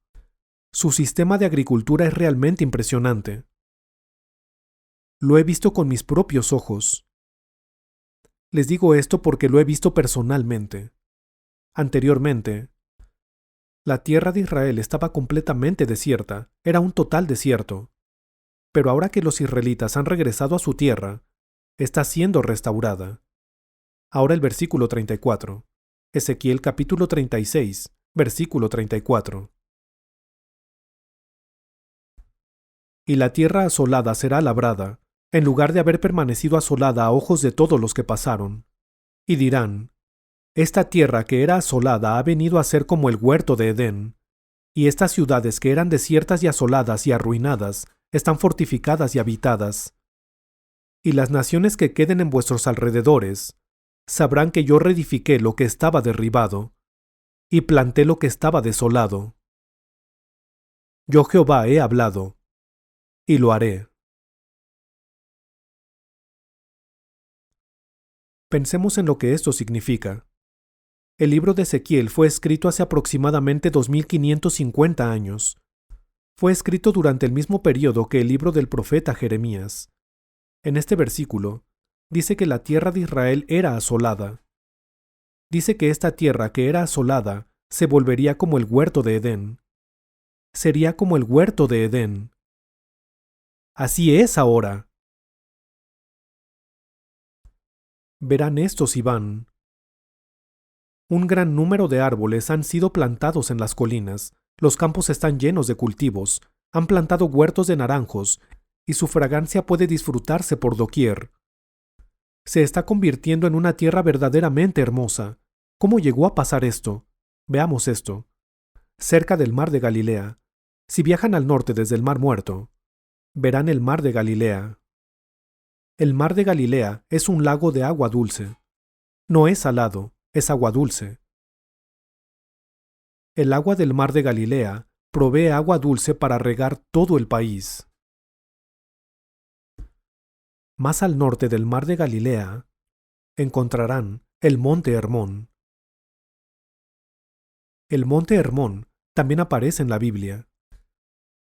Su sistema de agricultura es realmente impresionante. Lo he visto con mis propios ojos. Les digo esto porque lo he visto personalmente. Anteriormente, la tierra de Israel estaba completamente desierta, era un total desierto. Pero ahora que los israelitas han regresado a su tierra, está siendo restaurada. Ahora el versículo 34. Ezequiel capítulo 36, versículo 34. Y la tierra asolada será labrada, en lugar de haber permanecido asolada a ojos de todos los que pasaron. Y dirán, esta tierra que era asolada ha venido a ser como el huerto de Edén, y estas ciudades que eran desiertas y asoladas y arruinadas están fortificadas y habitadas. Y las naciones que queden en vuestros alrededores sabrán que yo reedifiqué lo que estaba derribado, y planté lo que estaba desolado. Yo Jehová he hablado, y lo haré. Pensemos en lo que esto significa. El libro de Ezequiel fue escrito hace aproximadamente 2550 años. Fue escrito durante el mismo periodo que el libro del profeta Jeremías. En este versículo, dice que la tierra de Israel era asolada. Dice que esta tierra que era asolada se volvería como el huerto de Edén. Sería como el huerto de Edén. Así es ahora. Verán esto si van. Un gran número de árboles han sido plantados en las colinas, los campos están llenos de cultivos, han plantado huertos de naranjos, y su fragancia puede disfrutarse por doquier. Se está convirtiendo en una tierra verdaderamente hermosa. ¿Cómo llegó a pasar esto? Veamos esto. Cerca del mar de Galilea. Si viajan al norte desde el Mar Muerto, verán el mar de Galilea. El mar de Galilea es un lago de agua dulce. No es salado, es agua dulce. El agua del mar de Galilea provee agua dulce para regar todo el país. Más al norte del mar de Galilea, encontrarán el monte Hermón. El monte Hermón también aparece en la Biblia.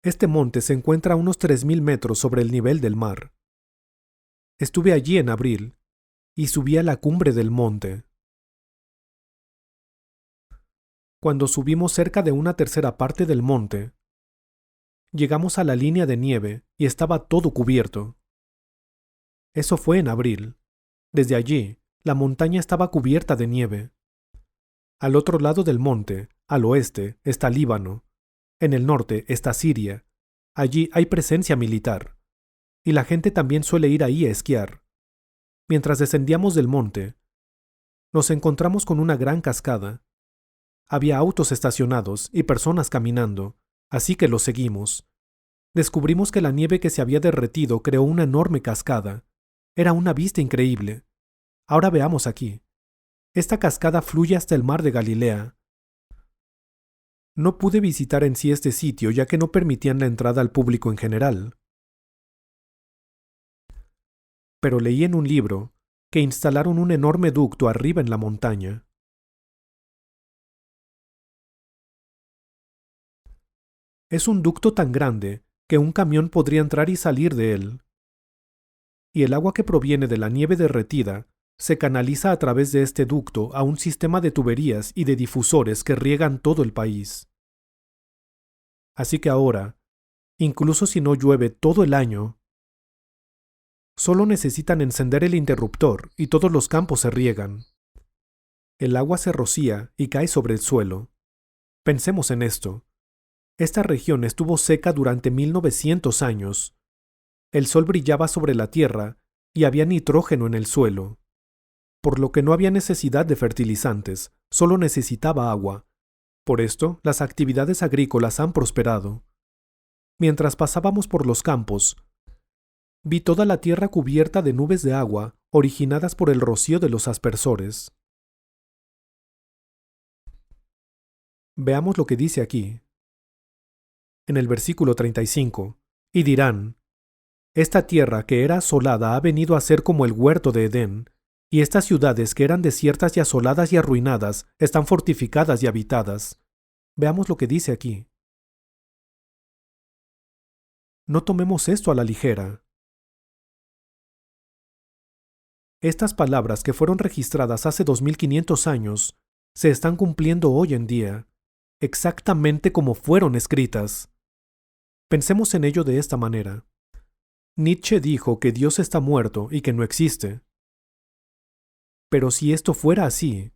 Este monte se encuentra a unos 3000 metros sobre el nivel del mar. Estuve allí en abril y subí a la cumbre del monte. Cuando subimos cerca de una tercera parte del monte, llegamos a la línea de nieve y estaba todo cubierto. Eso fue en abril. Desde allí, la montaña estaba cubierta de nieve. Al otro lado del monte, al oeste, está Líbano. En el norte está Siria. Allí hay presencia militar. Y la gente también suele ir ahí a esquiar. Mientras descendíamos del monte, nos encontramos con una gran cascada. Había autos estacionados y personas caminando, así que los seguimos. Descubrimos que la nieve que se había derretido creó una enorme cascada. Era una vista increíble. Ahora veamos aquí. Esta cascada fluye hasta el mar de Galilea. No pude visitar en sí este sitio ya que no permitían la entrada al público en general. Pero leí en un libro que instalaron un enorme ducto arriba en la montaña. Es un ducto tan grande que un camión podría entrar y salir de él. Y el agua que proviene de la nieve derretida se canaliza a través de este ducto a un sistema de tuberías y de difusores que riegan todo el país. Así que ahora, incluso si no llueve todo el año, solo necesitan encender el interruptor y todos los campos se riegan. El agua se rocía y cae sobre el suelo. Pensemos en esto. Esta región estuvo seca durante 1900 años. El sol brillaba sobre la tierra y había nitrógeno en el suelo, por lo que no había necesidad de fertilizantes, solo necesitaba agua. Por esto, las actividades agrícolas han prosperado. Mientras pasábamos por los campos, vi toda la tierra cubierta de nubes de agua originadas por el rocío de los aspersores. Veamos lo que dice aquí. En el versículo 35, y dirán, esta tierra que era asolada ha venido a ser como el huerto de Edén, y estas ciudades que eran desiertas y asoladas y arruinadas están fortificadas y habitadas. Veamos lo que dice aquí. No tomemos esto a la ligera. Estas palabras que fueron registradas hace 2500 años se están cumpliendo hoy en día, exactamente como fueron escritas. Pensemos en ello de esta manera. Nietzsche dijo que Dios está muerto y que no existe. Pero si esto fuera así,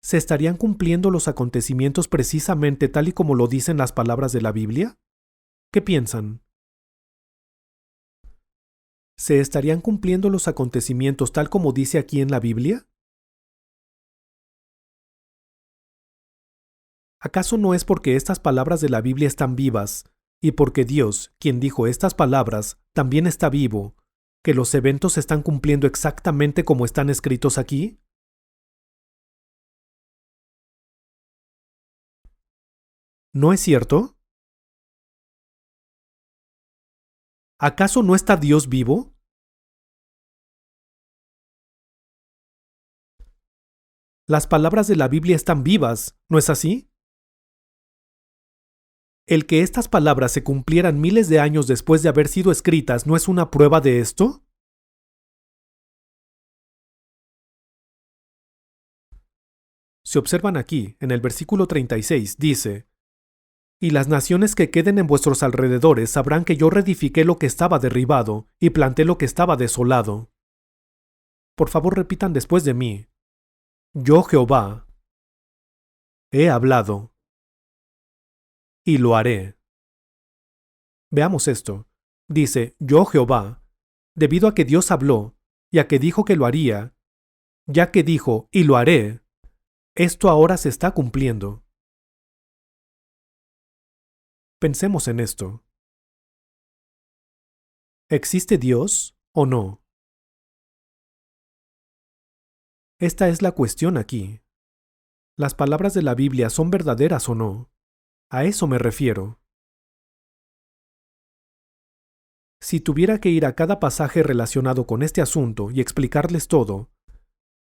¿se estarían cumpliendo los acontecimientos precisamente tal y como lo dicen las palabras de la Biblia? ¿Qué piensan? ¿Se estarían cumpliendo los acontecimientos tal como dice aquí en la Biblia? ¿Acaso no es porque estas palabras de la Biblia están vivas, y porque Dios, quien dijo estas palabras, también está vivo, que los eventos se están cumpliendo exactamente como están escritos aquí? ¿No es cierto? ¿Acaso no está Dios vivo? Las palabras de la Biblia están vivas, ¿no es así? ¿El que estas palabras se cumplieran miles de años después de haber sido escritas no es una prueba de esto? Si observan aquí, en el versículo 36, dice, y las naciones que queden en vuestros alrededores sabrán que yo reedifiqué lo que estaba derribado y planté lo que estaba desolado. Por favor repitan después de mí. Yo Jehová he hablado y lo haré. Veamos esto. Dice, yo Jehová, debido a que Dios habló y a que dijo que lo haría, ya que dijo y lo haré, esto ahora se está cumpliendo. Pensemos en esto. ¿Existe Dios o no? Esta es la cuestión aquí. ¿Las palabras de la Biblia son verdaderas o no? A eso me refiero. Si tuviera que ir a cada pasaje relacionado con este asunto y explicarles todo,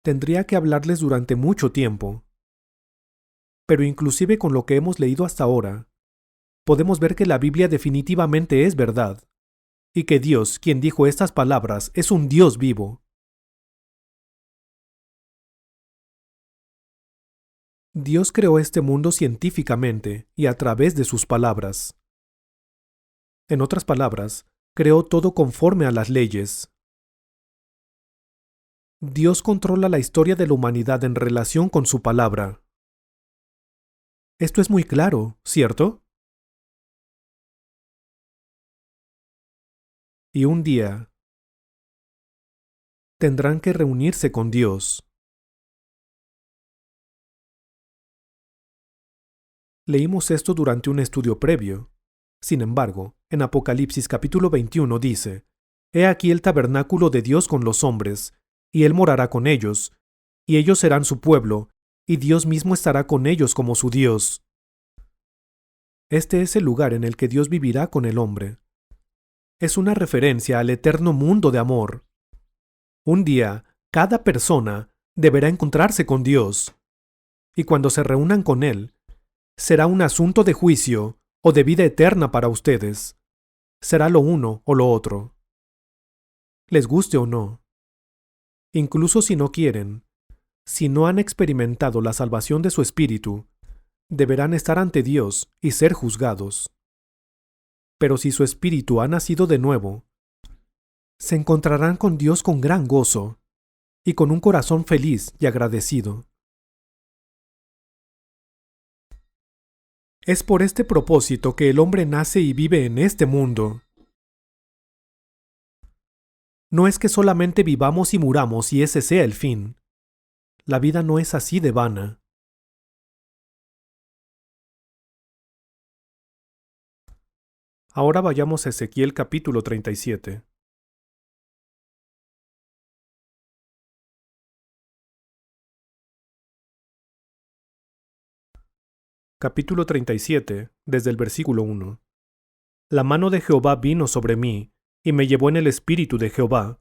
tendría que hablarles durante mucho tiempo. Pero inclusive con lo que hemos leído hasta ahora, podemos ver que la Biblia definitivamente es verdad, y que Dios, quien dijo estas palabras, es un Dios vivo. Dios creó este mundo científicamente y a través de sus palabras. En otras palabras, creó todo conforme a las leyes. Dios controla la historia de la humanidad en relación con su palabra. Esto es muy claro, ¿cierto? Y un día tendrán que reunirse con Dios. Leímos esto durante un estudio previo. Sin embargo, en Apocalipsis capítulo 21 dice, He aquí el tabernáculo de Dios con los hombres, y Él morará con ellos, y ellos serán su pueblo, y Dios mismo estará con ellos como su Dios. Este es el lugar en el que Dios vivirá con el hombre. Es una referencia al eterno mundo de amor. Un día, cada persona deberá encontrarse con Dios, y cuando se reúnan con Él, será un asunto de juicio o de vida eterna para ustedes. Será lo uno o lo otro. Les guste o no. Incluso si no quieren, si no han experimentado la salvación de su espíritu, deberán estar ante Dios y ser juzgados. Pero si su espíritu ha nacido de nuevo, se encontrarán con Dios con gran gozo y con un corazón feliz y agradecido. Es por este propósito que el hombre nace y vive en este mundo. No es que solamente vivamos y muramos y ese sea el fin. La vida no es así de vana. Ahora vayamos a Ezequiel capítulo 37. Capítulo 37, desde el versículo 1. La mano de Jehová vino sobre mí, y me llevó en el espíritu de Jehová,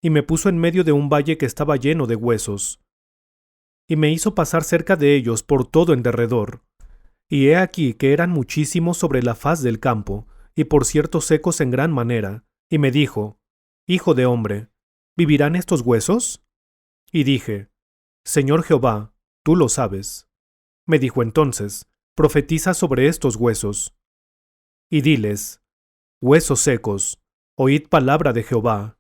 y me puso en medio de un valle que estaba lleno de huesos, y me hizo pasar cerca de ellos por todo en derredor. Y he aquí que eran muchísimos sobre la faz del campo, y por cierto secos en gran manera, y me dijo, Hijo de hombre, ¿vivirán estos huesos? Y dije, Señor Jehová, tú lo sabes. Me dijo entonces, profetiza sobre estos huesos. Y diles, huesos secos, oíd palabra de Jehová.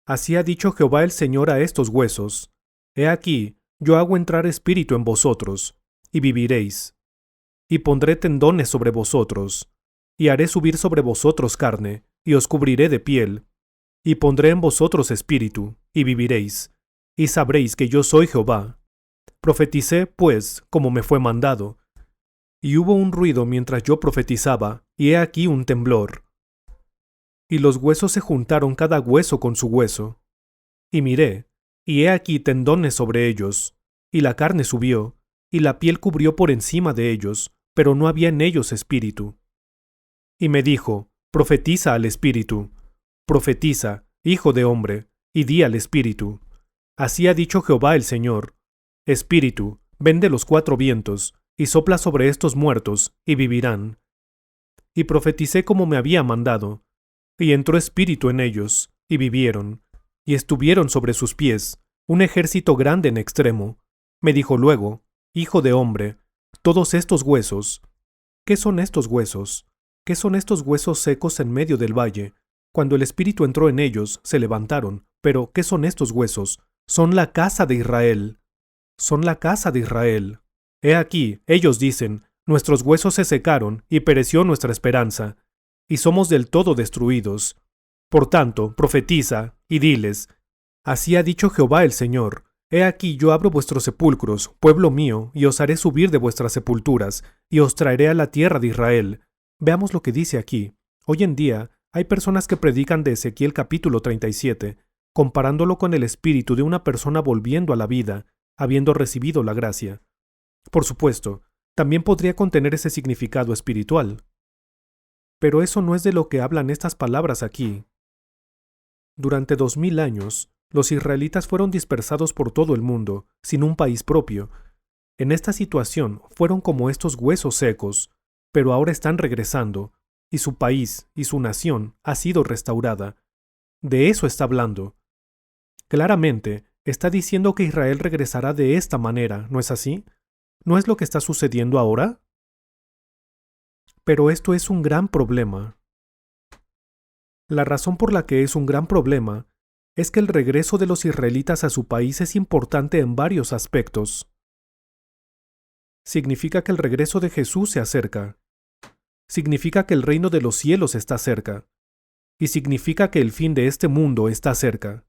Así ha dicho Jehová el Señor a estos huesos, he aquí, yo hago entrar espíritu en vosotros, y viviréis. Y pondré tendones sobre vosotros, y haré subir sobre vosotros carne, y os cubriré de piel, y pondré en vosotros espíritu, y viviréis, y sabréis que yo soy Jehová. Profeticé, pues, como me fue mandado. Y hubo un ruido mientras yo profetizaba, y he aquí un temblor. Y los huesos se juntaron cada hueso con su hueso. Y miré, y he aquí tendones sobre ellos, y la carne subió, y la piel cubrió por encima de ellos, pero no había en ellos espíritu. Y me dijo, profetiza al espíritu, profetiza, hijo de hombre, y di al espíritu. Así ha dicho Jehová el Señor, Espíritu, ven de los cuatro vientos, y sopla sobre estos muertos, y vivirán. Y profeticé como me había mandado, y entró espíritu en ellos, y vivieron, y estuvieron sobre sus pies, un ejército grande en extremo. Me dijo luego, Hijo de hombre, todos estos huesos, ¿qué son estos huesos? ¿Qué son estos huesos secos en medio del valle? Cuando el espíritu entró en ellos, se levantaron, pero ¿qué son estos huesos? Son la casa de Israel. Son la casa de Israel. He aquí, ellos dicen, nuestros huesos se secaron y pereció nuestra esperanza, y somos del todo destruidos. Por tanto, profetiza, y diles, así ha dicho Jehová el Señor, he aquí yo abro vuestros sepulcros, pueblo mío, y os haré subir de vuestras sepulturas, y os traeré a la tierra de Israel. Veamos lo que dice aquí. Hoy en día, hay personas que predican de Ezequiel capítulo 37, comparándolo con el espíritu de una persona volviendo a la vida, habiendo recibido la gracia. Por supuesto, también podría contener ese significado espiritual. Pero eso no es de lo que hablan estas palabras aquí. Durante 2000 años, los israelitas fueron dispersados por todo el mundo, sin un país propio. En esta situación fueron como estos huesos secos, pero ahora están regresando, y su país y su nación ha sido restaurada. De eso está hablando. Claramente, está diciendo que Israel regresará de esta manera, ¿no es así? ¿No es lo que está sucediendo ahora? Pero esto es un gran problema. La razón por la que es un gran problema es que el regreso de los israelitas a su país es importante en varios aspectos. Significa que el regreso de Jesús se acerca. Significa que el reino de los cielos está cerca. Y significa que el fin de este mundo está cerca.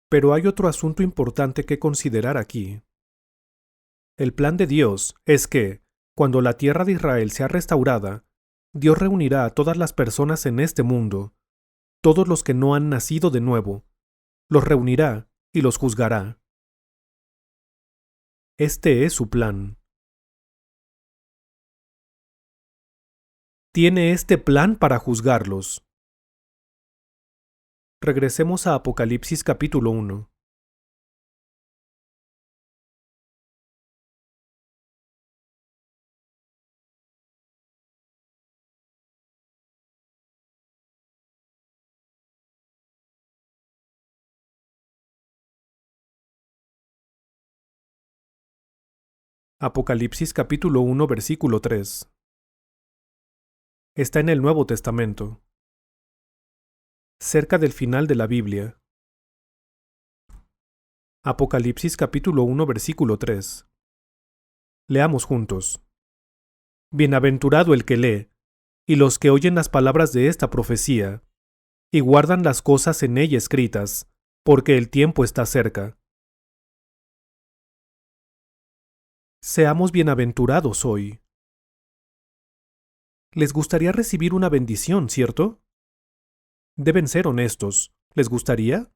Pero hay otro asunto importante que considerar aquí. El plan de Dios es que, cuando la tierra de Israel sea restaurada, Dios reunirá a todas las personas en este mundo, todos los que no han nacido de nuevo, los reunirá y los juzgará. Este es su plan. Tiene este plan para juzgarlos. Regresemos a Apocalipsis capítulo 1. Apocalipsis capítulo 1 versículo 3. Está en el Nuevo Testamento, cerca del final de la Biblia. Apocalipsis capítulo 1 versículo 3. Leamos juntos. Bienaventurado el que lee, y los que oyen las palabras de esta profecía, y guardan las cosas en ella escritas, porque el tiempo está cerca. Seamos bienaventurados hoy. Les gustaría recibir una bendición, ¿cierto? Deben ser honestos. ¿Les gustaría?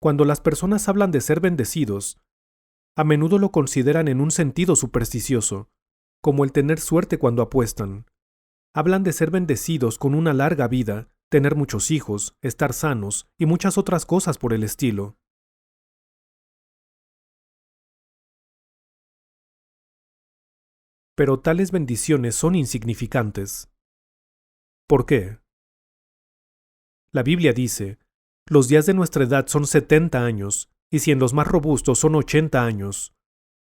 Cuando las personas hablan de ser bendecidos, a menudo lo consideran en un sentido supersticioso, como el tener suerte cuando apuestan. Hablan de ser bendecidos con una larga vida, tener muchos hijos, estar sanos y muchas otras cosas por el estilo. Pero tales bendiciones son insignificantes. ¿Por qué? La Biblia dice, los días de nuestra edad son 70 años, y si en los más robustos son 80 años.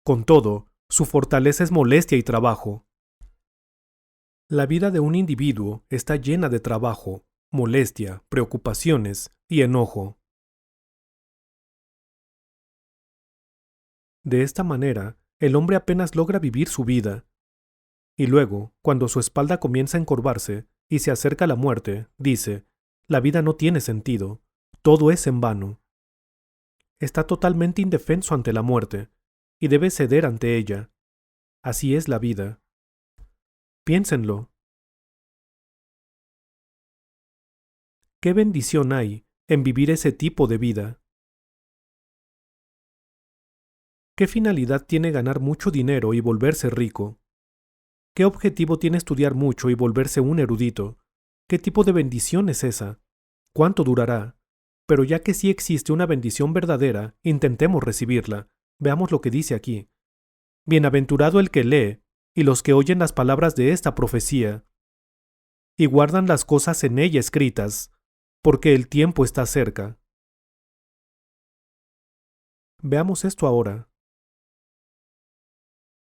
Con todo, su fortaleza es molestia y trabajo. La vida de un individuo está llena de trabajo, molestia, preocupaciones y enojo. De esta manera, el hombre apenas logra vivir su vida. Y luego, cuando su espalda comienza a encorvarse y se acerca la muerte, dice, la vida no tiene sentido, todo es en vano. Está totalmente indefenso ante la muerte, y debe ceder ante ella. Así es la vida. Piénsenlo. ¿Qué bendición hay en vivir ese tipo de vida? ¿Qué finalidad tiene ganar mucho dinero y volverse rico? ¿Qué objetivo tiene estudiar mucho y volverse un erudito? ¿Qué tipo de bendición es esa? ¿Cuánto durará? Pero ya que sí existe una bendición verdadera, intentemos recibirla. Veamos lo que dice aquí. Bienaventurado el que lee, y los que oyen las palabras de esta profecía, y guardan las cosas en ella escritas, porque el tiempo está cerca. Veamos esto ahora.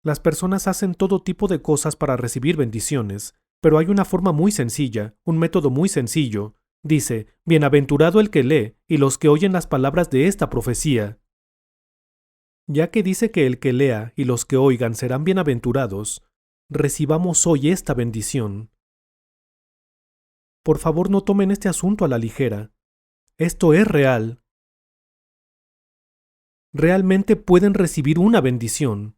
Las personas hacen todo tipo de cosas para recibir bendiciones, pero hay una forma muy sencilla, un método muy sencillo. Dice, bienaventurado el que lee y los que oyen las palabras de esta profecía. Ya que dice que el que lea y los que oigan serán bienaventurados, recibamos hoy esta bendición. Por favor, no tomen este asunto a la ligera. Esto es real. Realmente pueden recibir una bendición.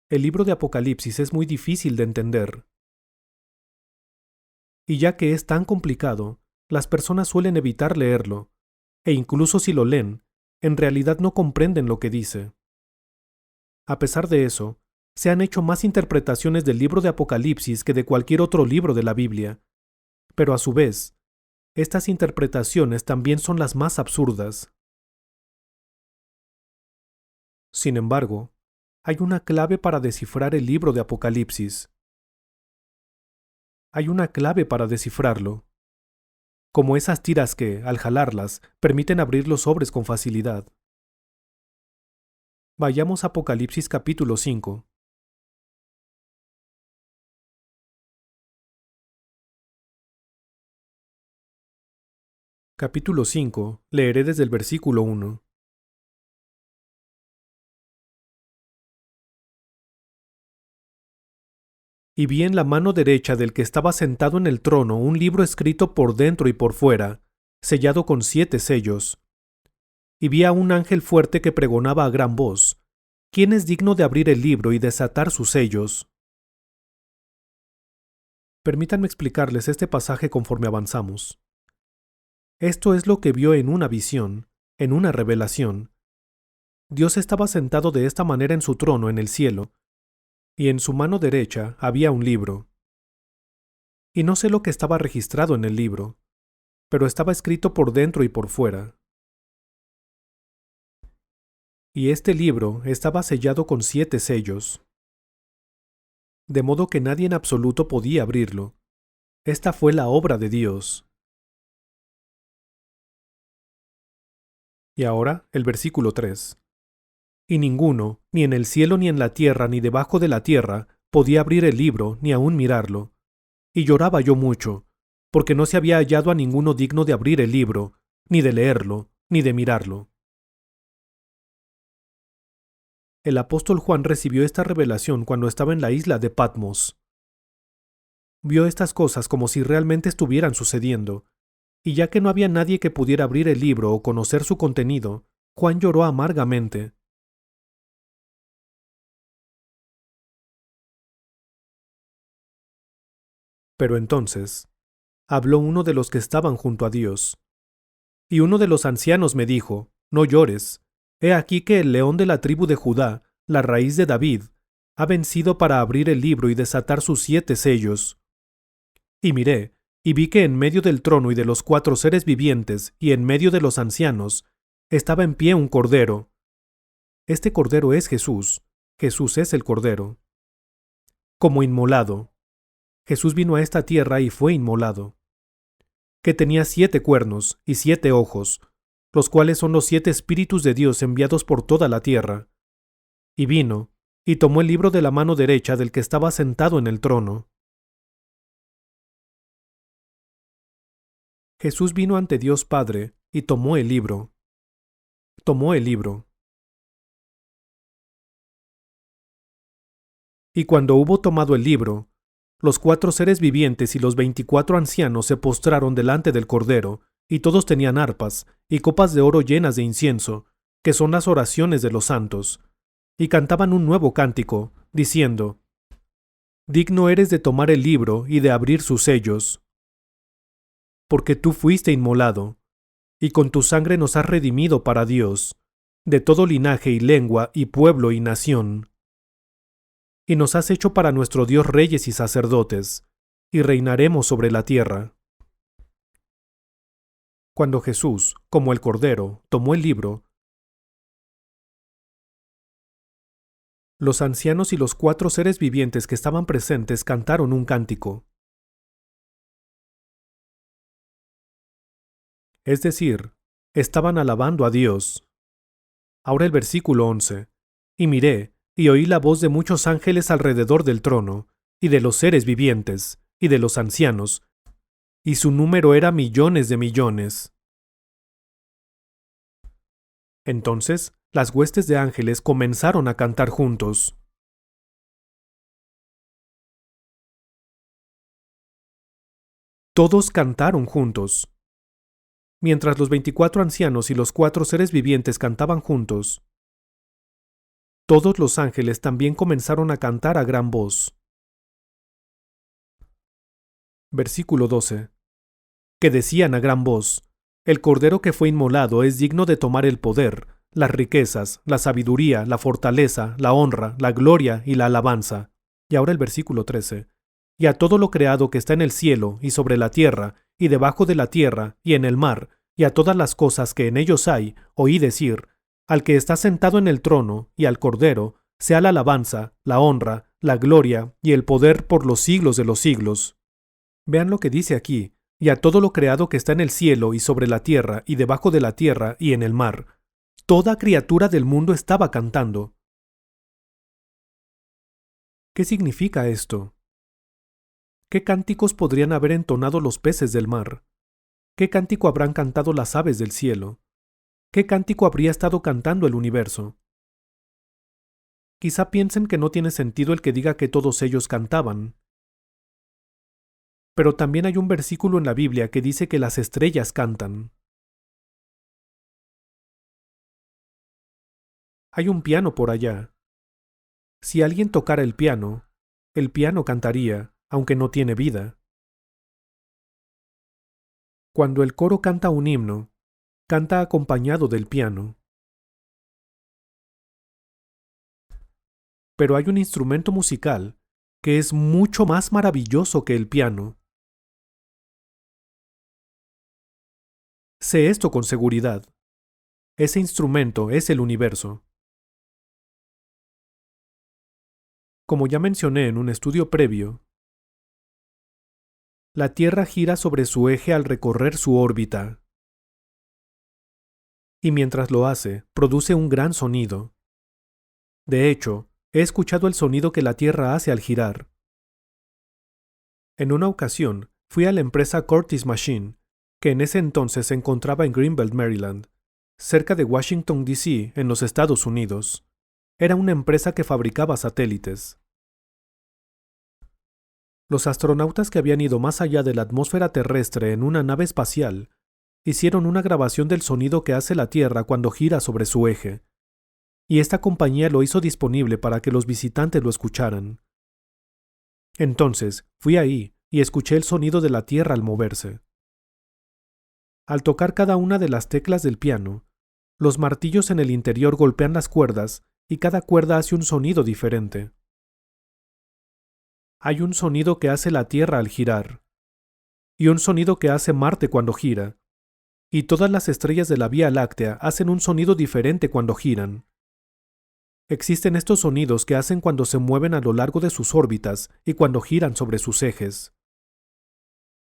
El libro de Apocalipsis es muy difícil de entender. Y ya que es tan complicado, las personas suelen evitar leerlo, e incluso si lo leen, en realidad no comprenden lo que dice. A pesar de eso, se han hecho más interpretaciones del libro de Apocalipsis que de cualquier otro libro de la Biblia, pero a su vez, estas interpretaciones también son las más absurdas. Sin embargo, hay una clave para descifrar el libro de Apocalipsis. Hay una clave para descifrarlo. Como esas tiras que, al jalarlas, permiten abrir los sobres con facilidad. Vayamos a Apocalipsis capítulo 5. Capítulo 5. Leeré desde el versículo 1. Y vi en la mano derecha del que estaba sentado en el trono un libro escrito por dentro y por fuera, sellado con 7 sellos. Y vi a un ángel fuerte que pregonaba a gran voz, ¿quién es digno de abrir el libro y desatar sus sellos? Permítanme explicarles este pasaje conforme avanzamos. Esto es lo que vio en una visión, en una revelación. Dios estaba sentado de esta manera en su trono en el cielo, y en su mano derecha había un libro. Y no sé lo que estaba registrado en el libro, pero estaba escrito por dentro y por fuera. Y este libro estaba sellado con 7 sellos, de modo que nadie en absoluto podía abrirlo. Esta fue la obra de Dios. Y ahora el versículo 3. Y ninguno, ni en el cielo ni en la tierra ni debajo de la tierra, podía abrir el libro ni aun mirarlo. Y lloraba yo mucho, porque no se había hallado a ninguno digno de abrir el libro, ni de leerlo, ni de mirarlo. El apóstol Juan recibió esta revelación cuando estaba en la isla de Patmos. Vio estas cosas como si realmente estuvieran sucediendo, y ya que no había nadie que pudiera abrir el libro o conocer su contenido, Juan lloró amargamente. Pero entonces habló uno de los que estaban junto a Dios. Y uno de los ancianos me dijo, no llores. He aquí que el león de la tribu de Judá, la raíz de David, ha vencido para abrir el libro y desatar sus 7 sellos. Y miré, y vi que en medio del trono y de los 4 seres vivientes, y en medio de los ancianos, estaba en pie un cordero. Este cordero es Jesús. Jesús es el cordero. Como inmolado. Jesús vino a esta tierra y fue inmolado. Que tenía 7 cuernos y 7 ojos, los cuales son los 7 espíritus de Dios enviados por toda la tierra. Y vino, y tomó el libro de la mano derecha del que estaba sentado en el trono. Jesús vino ante Dios Padre, y tomó el libro. Tomó el libro. Y cuando hubo tomado el libro, los 4 seres vivientes y los 24 ancianos se postraron delante del Cordero, y todos tenían arpas, y copas de oro llenas de incienso, que son las oraciones de los santos, y cantaban un nuevo cántico, diciendo, Digno eres de tomar el libro y de abrir sus sellos, porque tú fuiste inmolado, y con tu sangre nos has redimido para Dios, de todo linaje y lengua y pueblo y nación. Y nos has hecho para nuestro Dios reyes y sacerdotes, y reinaremos sobre la tierra. Cuando Jesús, como el Cordero, tomó el libro, los ancianos y los 4 seres vivientes que estaban presentes cantaron un cántico. Es decir, estaban alabando a Dios. Ahora el versículo 11. Y miré, y oí la voz de muchos ángeles alrededor del trono, y de los seres vivientes, y de los ancianos, y su número era millones de millones. Entonces las huestes de ángeles comenzaron a cantar juntos. Todos cantaron juntos. Mientras los 24 ancianos y los 4 seres vivientes cantaban juntos, todos los ángeles también comenzaron a cantar a gran voz. Versículo 12. Que decían a gran voz, el Cordero que fue inmolado es digno de tomar el poder, las riquezas, la sabiduría, la fortaleza, la honra, la gloria y la alabanza. Y ahora el versículo 13. Y a todo lo creado que está en el cielo y sobre la tierra, y debajo de la tierra, y en el mar, y a todas las cosas que en ellos hay, oí decir, al que está sentado en el trono, y al Cordero, sea la alabanza, la honra, la gloria y el poder por los siglos de los siglos. Vean lo que dice aquí, y a todo lo creado que está en el cielo y sobre la tierra, y debajo de la tierra, y en el mar. Toda criatura del mundo estaba cantando. ¿Qué significa esto? ¿Qué cánticos podrían haber entonado los peces del mar? ¿Qué cántico habrán cantado las aves del cielo? ¿Qué cántico habría estado cantando el universo? Quizá piensen que no tiene sentido el que diga que todos ellos cantaban. Pero también hay un versículo en la Biblia que dice que las estrellas cantan. Hay un piano por allá. Si alguien tocara el piano cantaría, aunque no tiene vida. Cuando el coro canta un himno, canta acompañado del piano. Pero hay un instrumento musical que es mucho más maravilloso que el piano. Sé esto con seguridad. Ese instrumento es el universo. Como ya mencioné en un estudio previo, la Tierra gira sobre su eje al recorrer su órbita. Y mientras lo hace, produce un gran sonido. De hecho, he escuchado el sonido que la Tierra hace al girar. En una ocasión, fui a la empresa Curtis Machine, que en ese entonces se encontraba en Greenbelt, Maryland, cerca de Washington, D.C., en los Estados Unidos. Era una empresa que fabricaba satélites. Los astronautas que habían ido más allá de la atmósfera terrestre en una nave espacial hicieron una grabación del sonido que hace la Tierra cuando gira sobre su eje, y esta compañía lo hizo disponible para que los visitantes lo escucharan. Entonces, fui ahí y escuché el sonido de la Tierra al moverse. Al tocar cada una de las teclas del piano, los martillos en el interior golpean las cuerdas y cada cuerda hace un sonido diferente. Hay un sonido que hace la Tierra al girar, y un sonido que hace Marte cuando gira, y todas las estrellas de la Vía Láctea hacen un sonido diferente cuando giran. Existen estos sonidos que hacen cuando se mueven a lo largo de sus órbitas y cuando giran sobre sus ejes.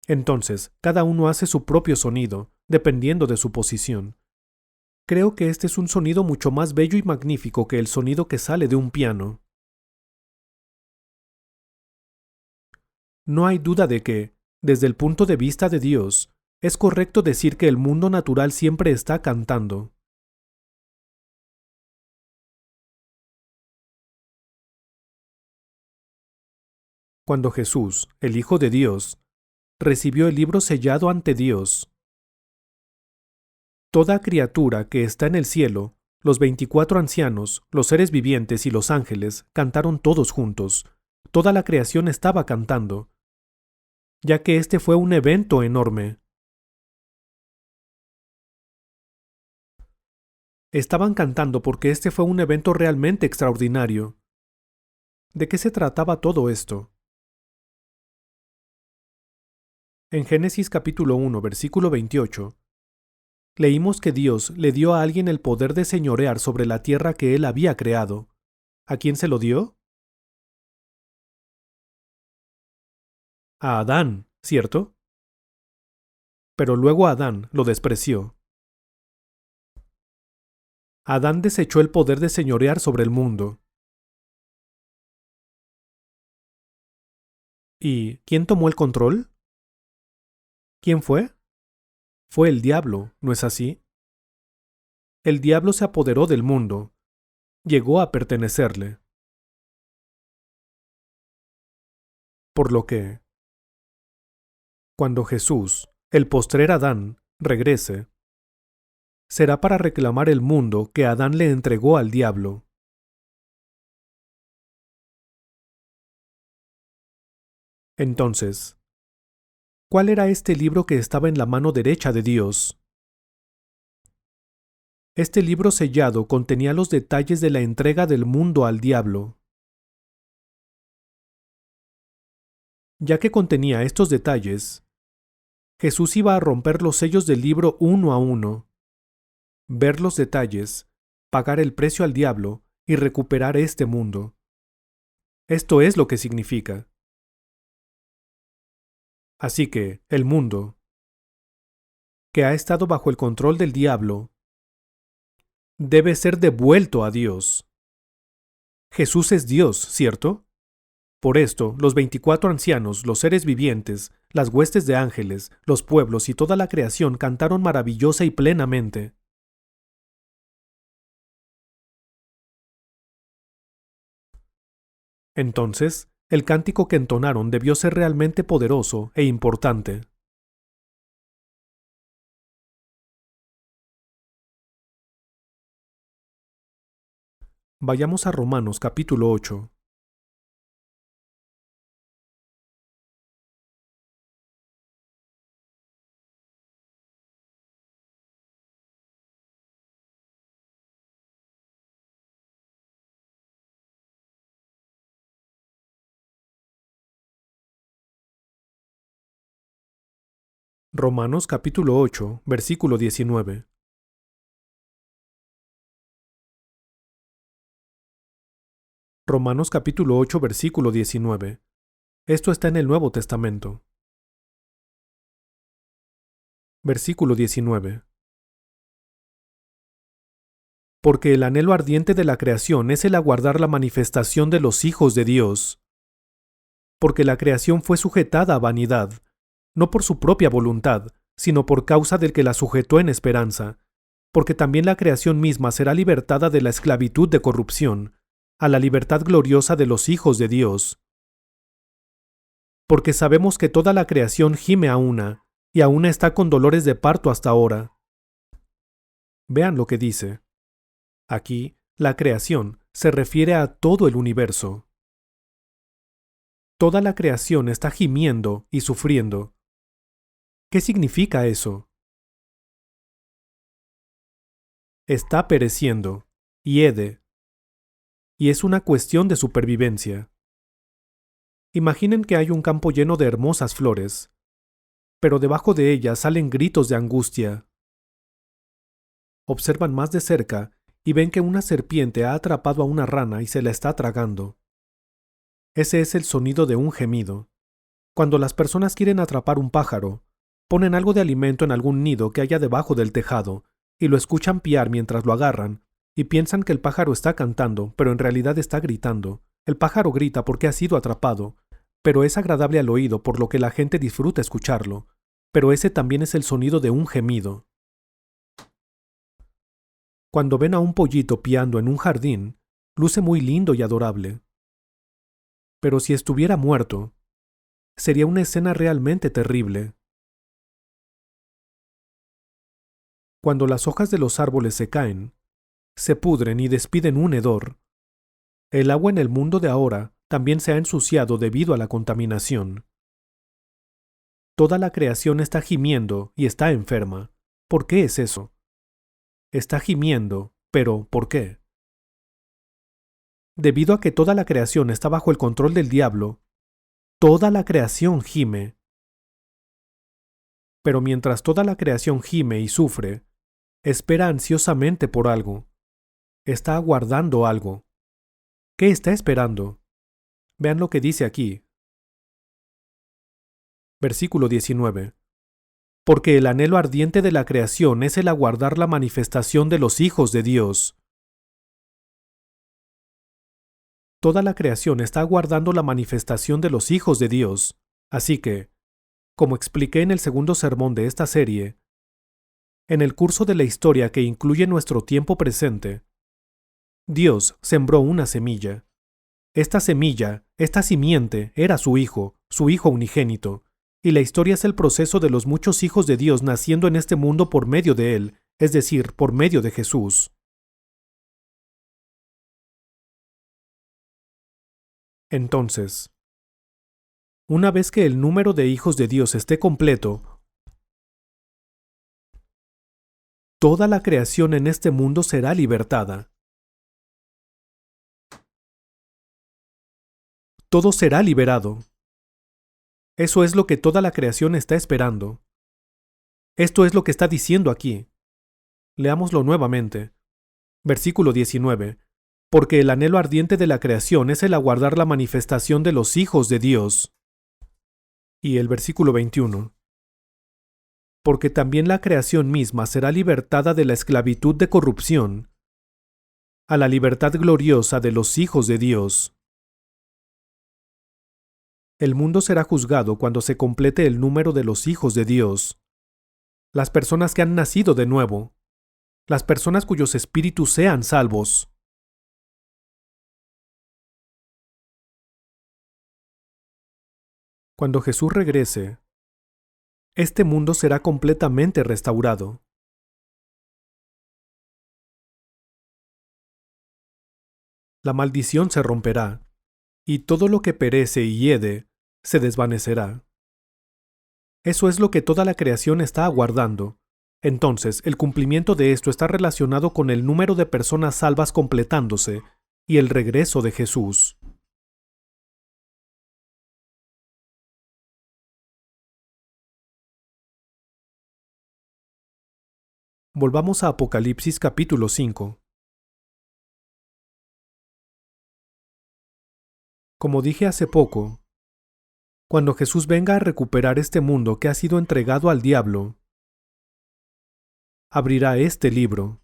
Entonces, cada uno hace su propio sonido, dependiendo de su posición. Creo que este es un sonido mucho más bello y magnífico que el sonido que sale de un piano. No hay duda de que, desde el punto de vista de Dios, es correcto decir que el mundo natural siempre está cantando. Cuando Jesús, el Hijo de Dios, recibió el libro sellado ante Dios, toda criatura que está en el cielo, los 24 ancianos, los seres vivientes y los ángeles cantaron todos juntos. Toda la creación estaba cantando, ya que este fue un evento enorme. Estaban cantando porque este fue un evento realmente extraordinario. ¿De qué se trataba todo esto? En Génesis capítulo 1, versículo 28, leímos que Dios le dio a alguien el poder de señorear sobre la tierra que él había creado. ¿A quién se lo dio? A Adán, ¿cierto? Pero luego Adán lo despreció. Adán desechó el poder de señorear sobre el mundo. ¿Y quién tomó el control? ¿Quién fue? Fue el diablo, ¿no es así? El diablo se apoderó del mundo. Llegó a pertenecerle. Por lo que, cuando Jesús, el postrer Adán, regrese, será para reclamar el mundo que Adán le entregó al diablo. Entonces, ¿cuál era este libro que estaba en la mano derecha de Dios? Este libro sellado contenía los detalles de la entrega del mundo al diablo. Ya que contenía estos detalles, Jesús iba a romper los sellos del libro uno a uno, ver los detalles, pagar el precio al diablo y recuperar este mundo. Esto es lo que significa. Así que, el mundo, que ha estado bajo el control del diablo, debe ser devuelto a Dios. Jesús es Dios, ¿cierto? Por esto, los 24 ancianos, los seres vivientes, las huestes de ángeles, los pueblos y toda la creación cantaron maravillosa y plenamente. Entonces, el cántico que entonaron debió ser realmente poderoso e importante. Vayamos a Romanos capítulo 8. Romanos capítulo 8, versículo 19. Romanos capítulo 8, versículo 19. Esto está en el Nuevo Testamento. Versículo 19. Porque el anhelo ardiente de la creación es el aguardar la manifestación de los hijos de Dios. Porque la creación fue sujetada a vanidad, no por su propia voluntad, sino por causa del que la sujetó en esperanza, porque también la creación misma será libertada de la esclavitud de corrupción, a la libertad gloriosa de los hijos de Dios. Porque sabemos que toda la creación gime a una, y aún está con dolores de parto hasta ahora. Vean lo que dice. Aquí, la creación se refiere a todo el universo. Toda la creación está gimiendo y sufriendo. ¿Qué significa eso? Está pereciendo, hiede, y es una cuestión de supervivencia. Imaginen que hay un campo lleno de hermosas flores, pero debajo de ellas salen gritos de angustia. Observan más de cerca y ven que una serpiente ha atrapado a una rana y se la está tragando. Ese es el sonido de un gemido. Cuando las personas quieren atrapar un pájaro, ponen algo de alimento en algún nido que haya debajo del tejado y lo escuchan piar mientras lo agarran y piensan que el pájaro está cantando, pero en realidad está gritando. El pájaro grita porque ha sido atrapado, pero es agradable al oído por lo que la gente disfruta escucharlo. Pero ese también es el sonido de un gemido. Cuando ven a un pollito piando en un jardín, luce muy lindo y adorable. Pero si estuviera muerto, sería una escena realmente terrible. Cuando las hojas de los árboles se caen, se pudren y despiden un hedor. El agua en el mundo de ahora también se ha ensuciado debido a la contaminación. Toda la creación está gimiendo y está enferma. ¿Por qué es eso? Está gimiendo, pero ¿por qué? Debido a que toda la creación está bajo el control del diablo, toda la creación gime. Pero mientras toda la creación gime y sufre, espera ansiosamente por algo. Está aguardando algo. ¿Qué está esperando? Vean lo que dice aquí. Versículo 19. Porque el anhelo ardiente de la creación es el aguardar la manifestación de los hijos de Dios. Toda la creación está aguardando la manifestación de los hijos de Dios. Así que, como expliqué en el segundo sermón de esta serie, en el curso de la historia que incluye nuestro tiempo presente, Dios sembró una semilla. Esta semilla, esta simiente, era su hijo unigénito, y la historia es el proceso de los muchos hijos de Dios naciendo en este mundo por medio de él, es decir, por medio de Jesús. Entonces, una vez que el número de hijos de Dios esté completo, toda la creación en este mundo será libertada. Todo será liberado. Eso es lo que toda la creación está esperando. Esto es lo que está diciendo aquí. Leámoslo nuevamente. Versículo 19. Porque el anhelo ardiente de la creación es el aguardar la manifestación de los hijos de Dios. Y el versículo 21. Porque también la creación misma será libertada de la esclavitud de corrupción a la libertad gloriosa de los hijos de Dios. El mundo será juzgado cuando se complete el número de los hijos de Dios, las personas que han nacido de nuevo, las personas cuyos espíritus sean salvos. Cuando Jesús regrese, este mundo será completamente restaurado. La maldición se romperá, y todo lo que perece y hiede se desvanecerá. Eso es lo que toda la creación está aguardando. Entonces, el cumplimiento de esto está relacionado con el número de personas salvas completándose y el regreso de Jesús. Volvamos a Apocalipsis capítulo 5. Como dije hace poco, cuando Jesús venga a recuperar este mundo que ha sido entregado al diablo, abrirá este libro.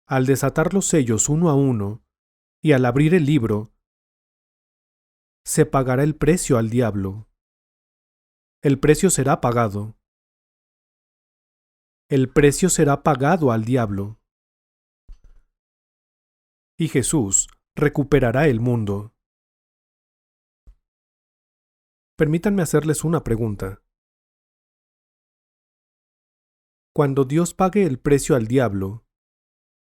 Al desatar los sellos uno a uno, y al abrir el libro, se pagará el precio al diablo. El precio será pagado. El precio será pagado al diablo. Y Jesús recuperará el mundo. Permítanme hacerles una pregunta. Cuando Dios pague el precio al diablo,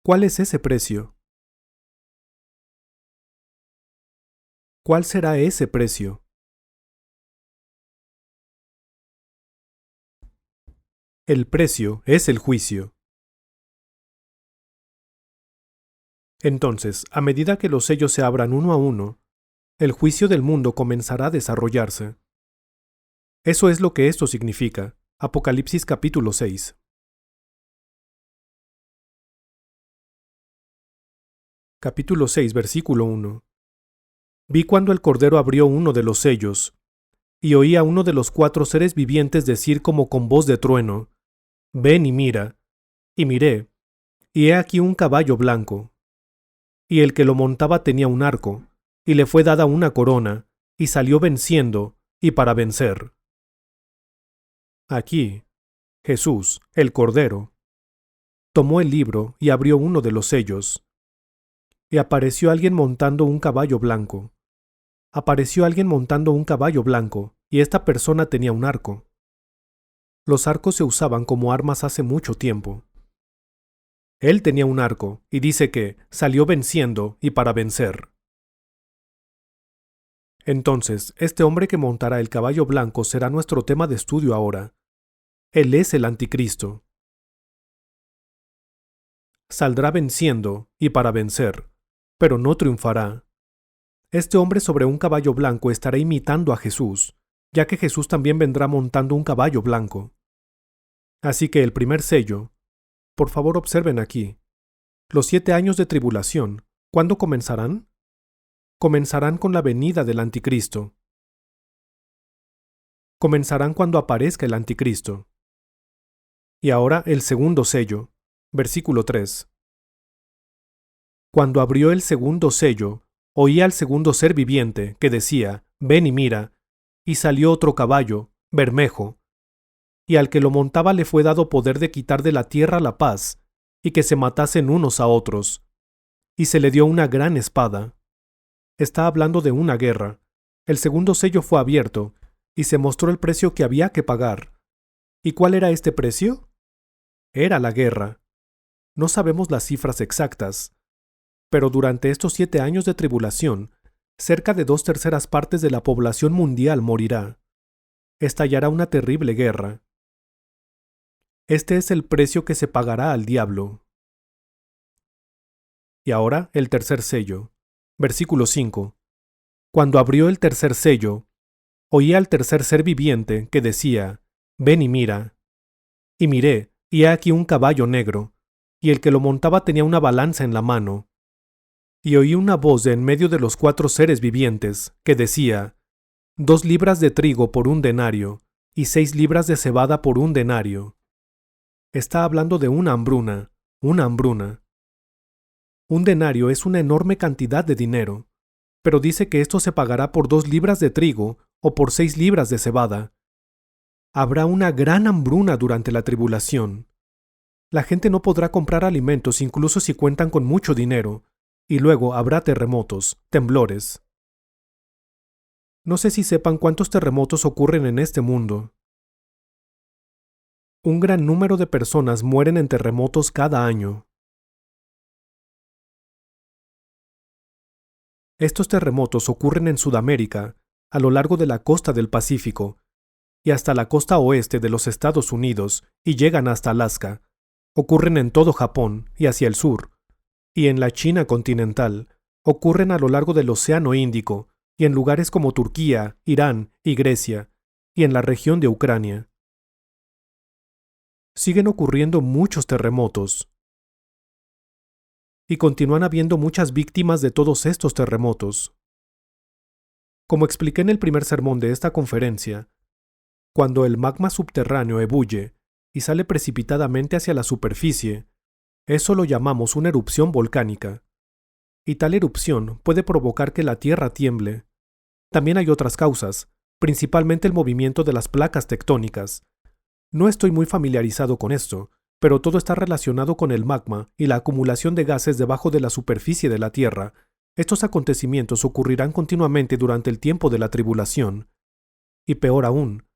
¿cuál es ese precio? ¿Cuál será ese precio? El precio es el juicio. Entonces, a medida que los sellos se abran uno a uno, el juicio del mundo comenzará a desarrollarse. Eso es lo que esto significa. Apocalipsis capítulo 6. Capítulo 6, versículo 1. Vi cuando el Cordero abrió uno de los sellos, y oí a uno de los 4 seres vivientes decir como con voz de trueno, «Ven y mira». Y miré, y he aquí un caballo blanco. Y el que lo montaba tenía un arco, y le fue dada una corona, y salió venciendo, y para vencer. Aquí, Jesús, el Cordero, tomó el libro y abrió uno de los sellos. Y apareció alguien montando un caballo blanco. Apareció alguien montando un caballo blanco, y esta persona tenía un arco. Los arcos se usaban como armas hace mucho tiempo. Él tenía un arco, y dice que salió venciendo y para vencer. Entonces, este hombre que montará el caballo blanco será nuestro tema de estudio ahora. Él es el anticristo. Saldrá venciendo y para vencer, pero no triunfará. Este hombre sobre un caballo blanco estará imitando a Jesús, ya que Jesús también vendrá montando un caballo blanco. Así que el primer sello, por favor observen aquí, los 7 años de tribulación, ¿cuándo comenzarán? Comenzarán con la venida del anticristo. Comenzarán cuando aparezca el anticristo. Y ahora el segundo sello, versículo 3. Cuando abrió el segundo sello, oí al segundo ser viviente que decía, «Ven y mira», y salió otro caballo, bermejo, y al que lo montaba le fue dado poder de quitar de la tierra la paz, y que se matasen unos a otros, y se le dio una gran espada. Está hablando de una guerra. El segundo sello fue abierto, y se mostró el precio que había que pagar. ¿Y cuál era este precio? Era la guerra. No sabemos las cifras exactas, pero durante estos 7 años de tribulación, cerca de 2/3 partes de la población mundial morirá. Estallará una terrible guerra. Este es el precio que se pagará al diablo. Y ahora el tercer sello. Versículo 5. Cuando abrió el tercer sello, oí al tercer ser viviente que decía, «Ven y mira». Y miré, y he aquí un caballo negro, y el que lo montaba tenía una balanza en la mano. Y oí una voz de en medio de los 4 seres vivientes, que decía, 2 libras de trigo por 1 denario, y 6 libras de cebada por 1 denario. Está hablando de una hambruna, una hambruna. Un denario es una enorme cantidad de dinero, pero dice que esto se pagará por 2 libras de trigo o por 6 libras de cebada. Habrá una gran hambruna durante la tribulación. La gente no podrá comprar alimentos incluso si cuentan con mucho dinero, y luego habrá terremotos, temblores. No sé si sepan cuántos terremotos ocurren en este mundo. Un gran número de personas mueren en terremotos cada año. Estos terremotos ocurren en Sudamérica, a lo largo de la costa del Pacífico, y hasta la costa oeste de los Estados Unidos, y llegan hasta Alaska. Ocurren en todo Japón y hacia el sur, y en la China continental. Ocurren a lo largo del Océano Índico, y en lugares como Turquía, Irán y Grecia, y en la región de Ucrania. Siguen ocurriendo muchos terremotos. Y continúan habiendo muchas víctimas de todos estos terremotos. Como expliqué en el primer sermón de esta conferencia, cuando el magma subterráneo ebulle y sale precipitadamente hacia la superficie, eso lo llamamos una erupción volcánica. Y tal erupción puede provocar que la Tierra tiemble. También hay otras causas, principalmente el movimiento de las placas tectónicas. No estoy muy familiarizado con esto, pero todo está relacionado con el magma y la acumulación de gases debajo de la superficie de la Tierra. Estos acontecimientos ocurrirán continuamente durante el tiempo de la tribulación. Y peor aún,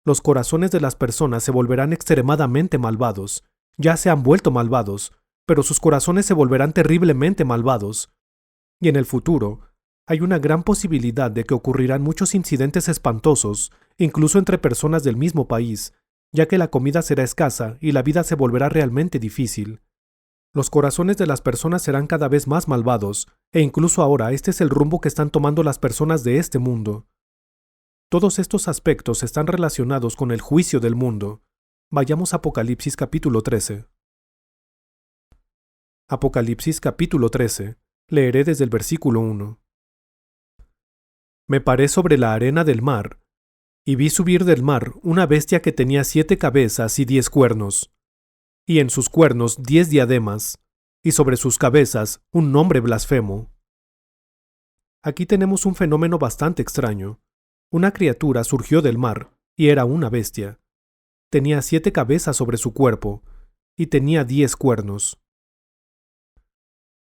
los corazones de las personas se volverán extremadamente malvados. Ya se han vuelto malvados, pero sus corazones se volverán terriblemente malvados. Y en el futuro, hay una gran posibilidad de que ocurrirán muchos incidentes espantosos, incluso entre personas del mismo país, ya que la comida será escasa y la vida se volverá realmente difícil. Los corazones de las personas serán cada vez más malvados, e incluso ahora este es el rumbo que están tomando las personas de este mundo. Todos estos aspectos están relacionados con el juicio del mundo. Vayamos a Apocalipsis capítulo 13. Apocalipsis capítulo 13. Leeré desde el versículo 1. Me paré sobre la arena del mar, y vi subir del mar una bestia que tenía 7 cabezas y 10 cuernos, y en sus cuernos 10 diademas, y sobre sus cabezas un nombre blasfemo. Aquí tenemos un fenómeno bastante extraño. Una criatura surgió del mar, y era una bestia. Tenía 7 cabezas sobre su cuerpo, y tenía 10 cuernos.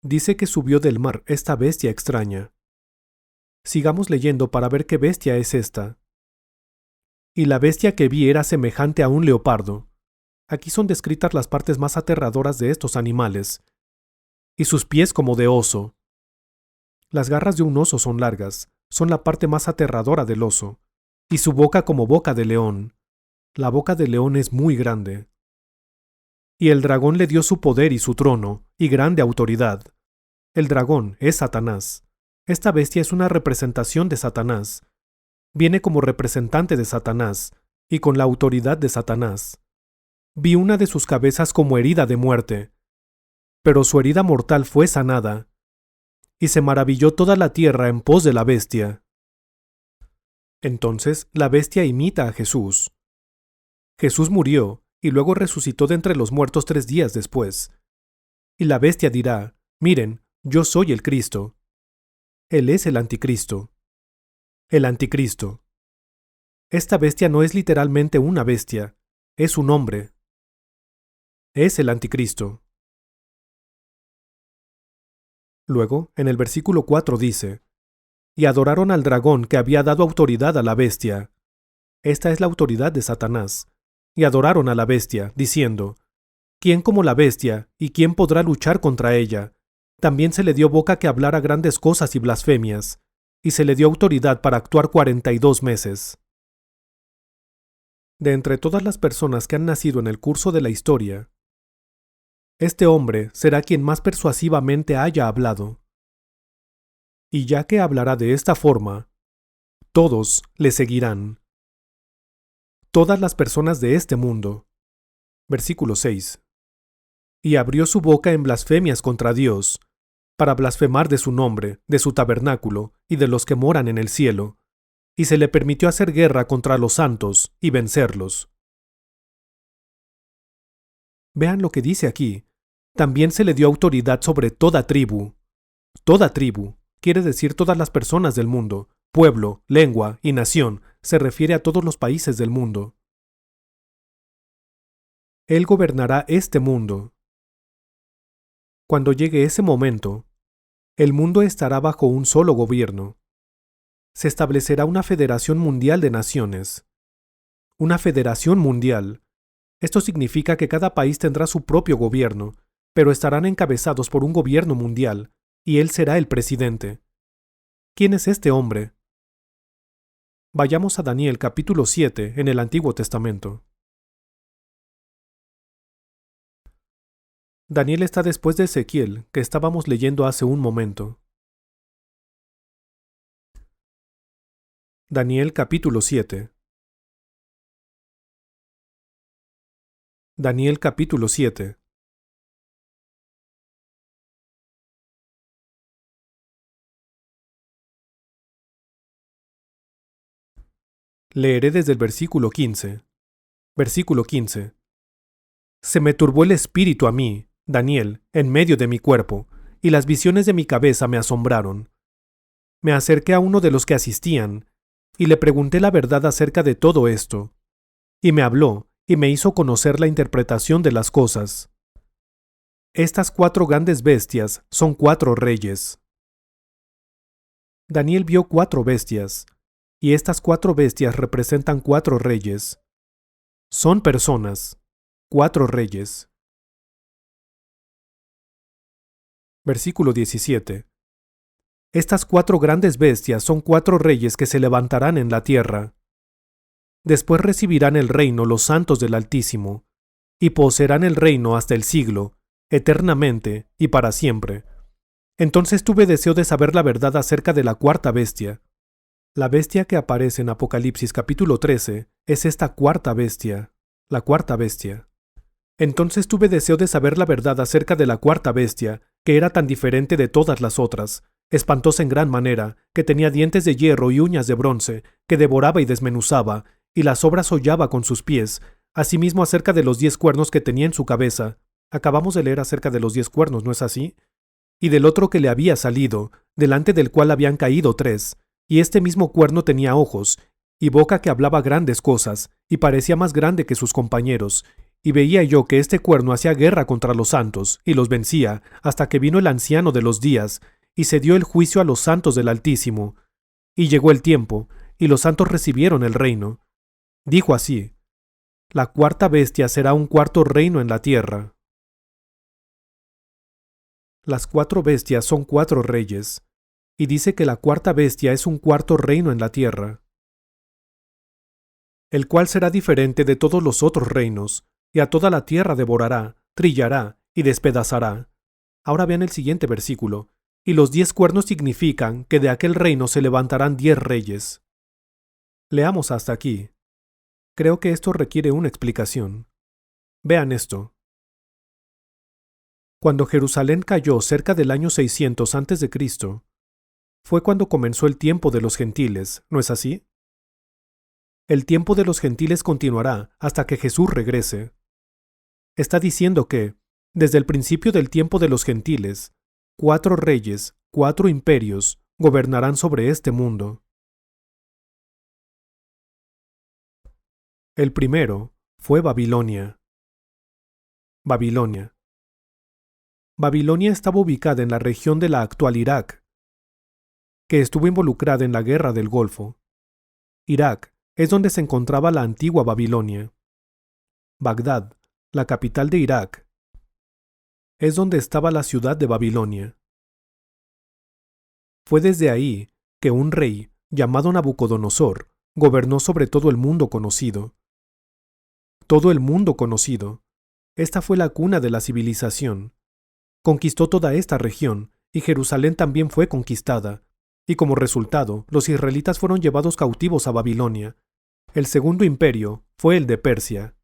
Dice que subió del mar esta bestia extraña. Sigamos leyendo para ver qué bestia es esta. Y la bestia que vi era semejante a un leopardo. Aquí son descritas las partes más aterradoras de estos animales. Y sus pies como de oso. Las garras de un oso son largas, son la parte más aterradora del oso. Y su boca como boca de león. La boca del león es muy grande. Y el dragón le dio su poder y su trono, y grande autoridad. El dragón es Satanás. Esta bestia es una representación de Satanás. Viene como representante de Satanás, y con la autoridad de Satanás. Vi una de sus cabezas como herida de muerte, pero su herida mortal fue sanada, y se maravilló toda la tierra en pos de la bestia. Entonces la bestia imita a Jesús. Jesús murió, y luego resucitó de entre los muertos 3 días después. Y la bestia dirá, miren, yo soy el Cristo. Él es el anticristo. El anticristo. Esta bestia no es literalmente una bestia, es un hombre. Es el anticristo. Luego, en el versículo 4 dice, y adoraron al dragón que había dado autoridad a la bestia. Esta es la autoridad de Satanás. Y adoraron a la bestia, diciendo, ¿quién como la bestia, y quién podrá luchar contra ella? También se le dio boca que hablara grandes cosas y blasfemias, y se le dio autoridad para actuar 42 meses. De entre todas las personas que han nacido en el curso de la historia, este hombre será quien más persuasivamente haya hablado. Y ya que hablará de esta forma, todos le seguirán. Todas las personas de este mundo. Versículo 6. Y abrió su boca en blasfemias contra Dios, para blasfemar de su nombre, de su tabernáculo y de los que moran en el cielo, y se le permitió hacer guerra contra los santos y vencerlos. Vean lo que dice aquí. También se le dio autoridad sobre toda tribu. Toda tribu quiere decir todas las personas del mundo, pueblo, lengua y nación, se refiere a todos los países del mundo. Él gobernará este mundo. Cuando llegue ese momento, el mundo estará bajo un solo gobierno. Se establecerá una federación mundial de naciones. Una federación mundial. Esto significa que cada país tendrá su propio gobierno, pero estarán encabezados por un gobierno mundial, y él será el presidente. ¿Quién es este hombre? Vayamos a Daniel capítulo 7 en el Antiguo Testamento. Daniel está después de Ezequiel, que estábamos leyendo hace un momento. Daniel capítulo 7. Daniel capítulo 7. Leeré desde el versículo 15. Versículo 15. Se me turbó el espíritu a mí, Daniel, en medio de mi cuerpo, y las visiones de mi cabeza me asombraron. Me acerqué a uno de los que asistían, y le pregunté la verdad acerca de todo esto. Y me habló, y me hizo conocer la interpretación de las cosas. Estas 4 grandes bestias son 4 reyes. Daniel vio 4 bestias, y estas 4 bestias representan 4 reyes. Son personas, 4 reyes. Versículo 17. Estas 4 grandes bestias son 4 reyes que se levantarán en la tierra. Después recibirán el reino los santos del Altísimo, y poseerán el reino hasta el siglo, eternamente y para siempre. Entonces tuve deseo de saber la verdad acerca de la 4ª bestia. La bestia que aparece en Apocalipsis capítulo 13 es esta 4ª bestia, la 4ª bestia. Entonces tuve deseo de saber la verdad acerca de la 4ª bestia, que era tan diferente de todas las otras, espantosa en gran manera, que tenía dientes de hierro y uñas de bronce, que devoraba y desmenuzaba, y las obras hollaba con sus pies, asimismo acerca de los 10 cuernos que tenía en su cabeza. Acabamos de leer acerca de los 10 cuernos, ¿no es así? Y del otro que le había salido, delante del cual habían caído 3, y este mismo cuerno tenía ojos, y boca que hablaba grandes cosas, y parecía más grande que sus compañeros, y veía yo que este cuerno hacía guerra contra los santos, y los vencía, hasta que vino el anciano de los días, y se dio el juicio a los santos del Altísimo. Y llegó el tiempo, y los santos recibieron el reino. Dijo así: la 4ª bestia será un 4º reino en la tierra. Las 4 bestias son 4 reyes, y dice que la 4ª bestia es un 4º reino en la tierra, el cual será diferente de todos los otros reinos, y a toda la tierra devorará, trillará y despedazará. Ahora vean el siguiente versículo. Y los 10 cuernos significan que de aquel reino se levantarán 10 reyes. Leamos hasta aquí. Creo que esto requiere una explicación. Vean esto. Cuando Jerusalén cayó cerca del año 600 a.C., fue cuando comenzó el tiempo de los gentiles, ¿no es así? El tiempo de los gentiles continuará hasta que Jesús regrese. Está diciendo que, desde el principio del tiempo de los gentiles, 4 reyes, 4 imperios, gobernarán sobre este mundo. El primero fue Babilonia. Babilonia. Babilonia estaba ubicada en la región de la actual Irak, que estuvo involucrada en la Guerra del Golfo. Irak es donde se encontraba la antigua Babilonia. Bagdad, la capital de Irak, es donde estaba la ciudad de Babilonia. Fue desde ahí que un rey, llamado Nabucodonosor, gobernó sobre todo el mundo conocido. Todo el mundo conocido. Esta fue la cuna de la civilización. Conquistó toda esta región, y Jerusalén también fue conquistada, y como resultado, los israelitas fueron llevados cautivos a Babilonia. El segundo imperio fue el de Persia.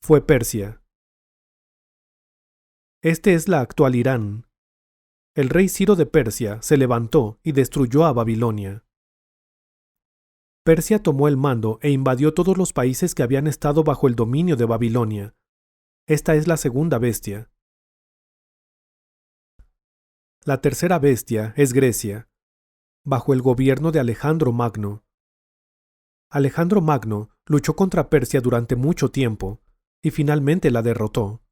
Fue Persia. Este es la actual Irán. El rey Ciro de Persia se levantó y destruyó a Babilonia. Persia tomó el mando e invadió todos los países que habían estado bajo el dominio de Babilonia. Esta es la segunda bestia. La tercera bestia es Grecia, bajo el gobierno de Alejandro Magno. Alejandro Magno luchó contra Persia durante mucho tiempo y finalmente la derrotó.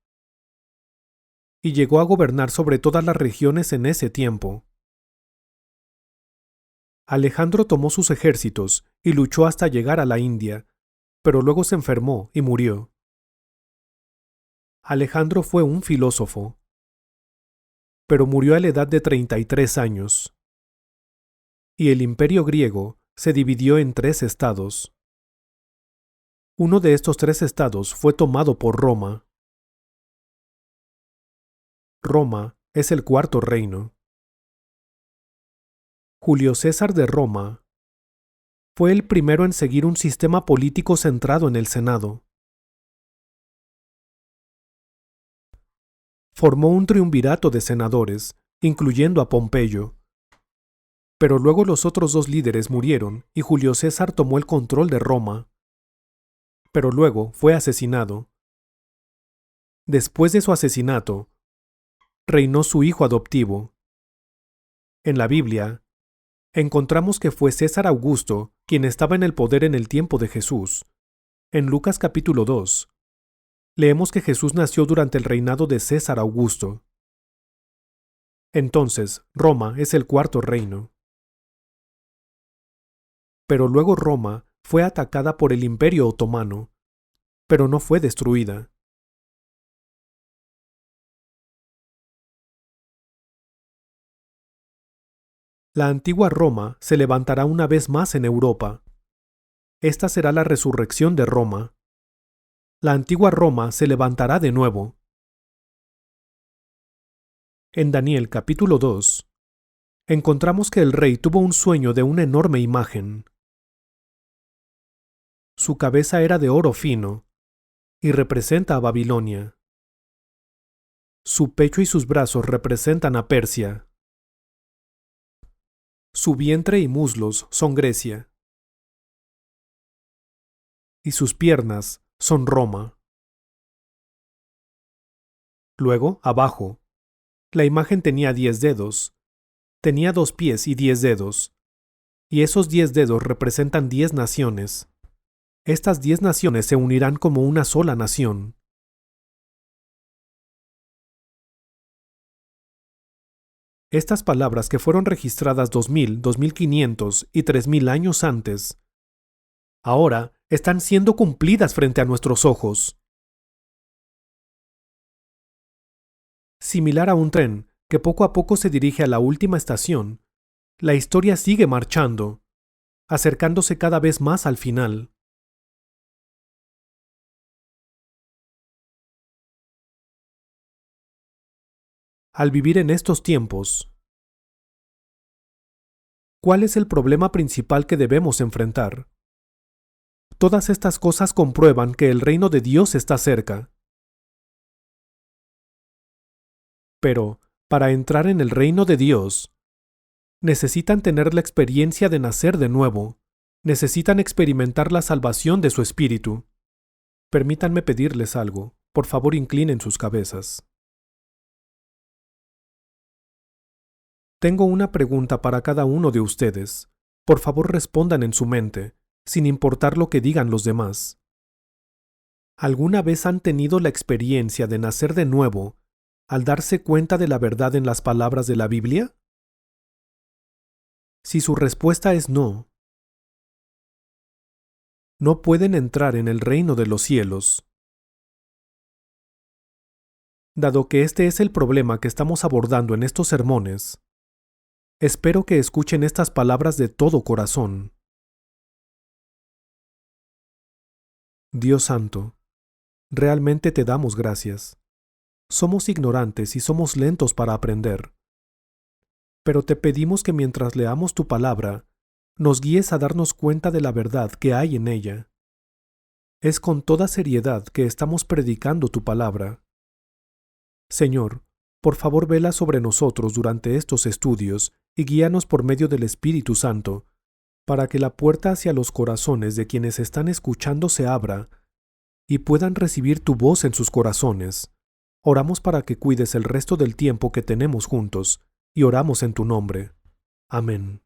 Y llegó a gobernar sobre todas las regiones en ese tiempo. Alejandro tomó sus ejércitos y luchó hasta llegar a la India, pero luego se enfermó y murió. Alejandro fue un filósofo, pero murió a la edad de 33 años. Y el imperio griego se dividió en 3 estados. Uno de estos 3 estados fue tomado por Roma. Roma es el 4º reino. Julio César de Roma fue el primero en seguir un sistema político centrado en el Senado. Formó un triunvirato de senadores, incluyendo a Pompeyo. Pero luego los otros 2 líderes murieron y Julio César tomó el control de Roma. Pero luego fue asesinado. Después de su asesinato, reinó su hijo adoptivo. En la Biblia, encontramos que fue César Augusto quien estaba en el poder en el tiempo de Jesús. En Lucas capítulo 2, leemos que Jesús nació durante el reinado de César Augusto. Entonces, Roma es el 4º reino. Pero luego Roma fue atacada por el Imperio Otomano, pero no fue destruida. La antigua Roma se levantará una vez más en Europa. Esta será la resurrección de Roma. La antigua Roma se levantará de nuevo. En Daniel capítulo 2, encontramos que el rey tuvo un sueño de una enorme imagen. Su cabeza era de oro fino y representa a Babilonia. Su pecho y sus brazos representan a Persia. Su vientre y muslos son Grecia. Y sus piernas son Roma. Luego, abajo, la imagen tenía 10 dedos. Tenía 2 pies y 10 dedos. Y esos 10 dedos representan 10 naciones. Estas 10 naciones se unirán como una sola nación. Estas palabras que fueron registradas 2000, 2500 y 3000 años antes, ahora están siendo cumplidas frente a nuestros ojos. Similar a un tren que poco a poco se dirige a la última estación, la historia sigue marchando, acercándose cada vez más al final. Al vivir en estos tiempos, ¿cuál es el problema principal que debemos enfrentar? Todas estas cosas comprueban que el reino de Dios está cerca. Pero, para entrar en el reino de Dios, necesitan tener la experiencia de nacer de nuevo. Necesitan experimentar la salvación de su espíritu. Permítanme pedirles algo. Por favor, inclinen sus cabezas. Tengo una pregunta para cada uno de ustedes. Por favor, respondan en su mente, sin importar lo que digan los demás. ¿Alguna vez han tenido la experiencia de nacer de nuevo al darse cuenta de la verdad en las palabras de la Biblia? Si su respuesta es no, no pueden entrar en el reino de los cielos. Dado que este es el problema que estamos abordando en estos sermones, espero que escuchen estas palabras de todo corazón. Dios Santo, realmente te damos gracias. Somos ignorantes y somos lentos para aprender. Pero te pedimos que mientras leamos tu palabra, nos guíes a darnos cuenta de la verdad que hay en ella. Es con toda seriedad que estamos predicando tu palabra. Señor, por favor vela sobre nosotros durante estos estudios y guíanos por medio del Espíritu Santo, para que la puerta hacia los corazones de quienes están escuchando se abra y puedan recibir tu voz en sus corazones. Oramos para que cuides el resto del tiempo que tenemos juntos, y oramos en tu nombre. Amén.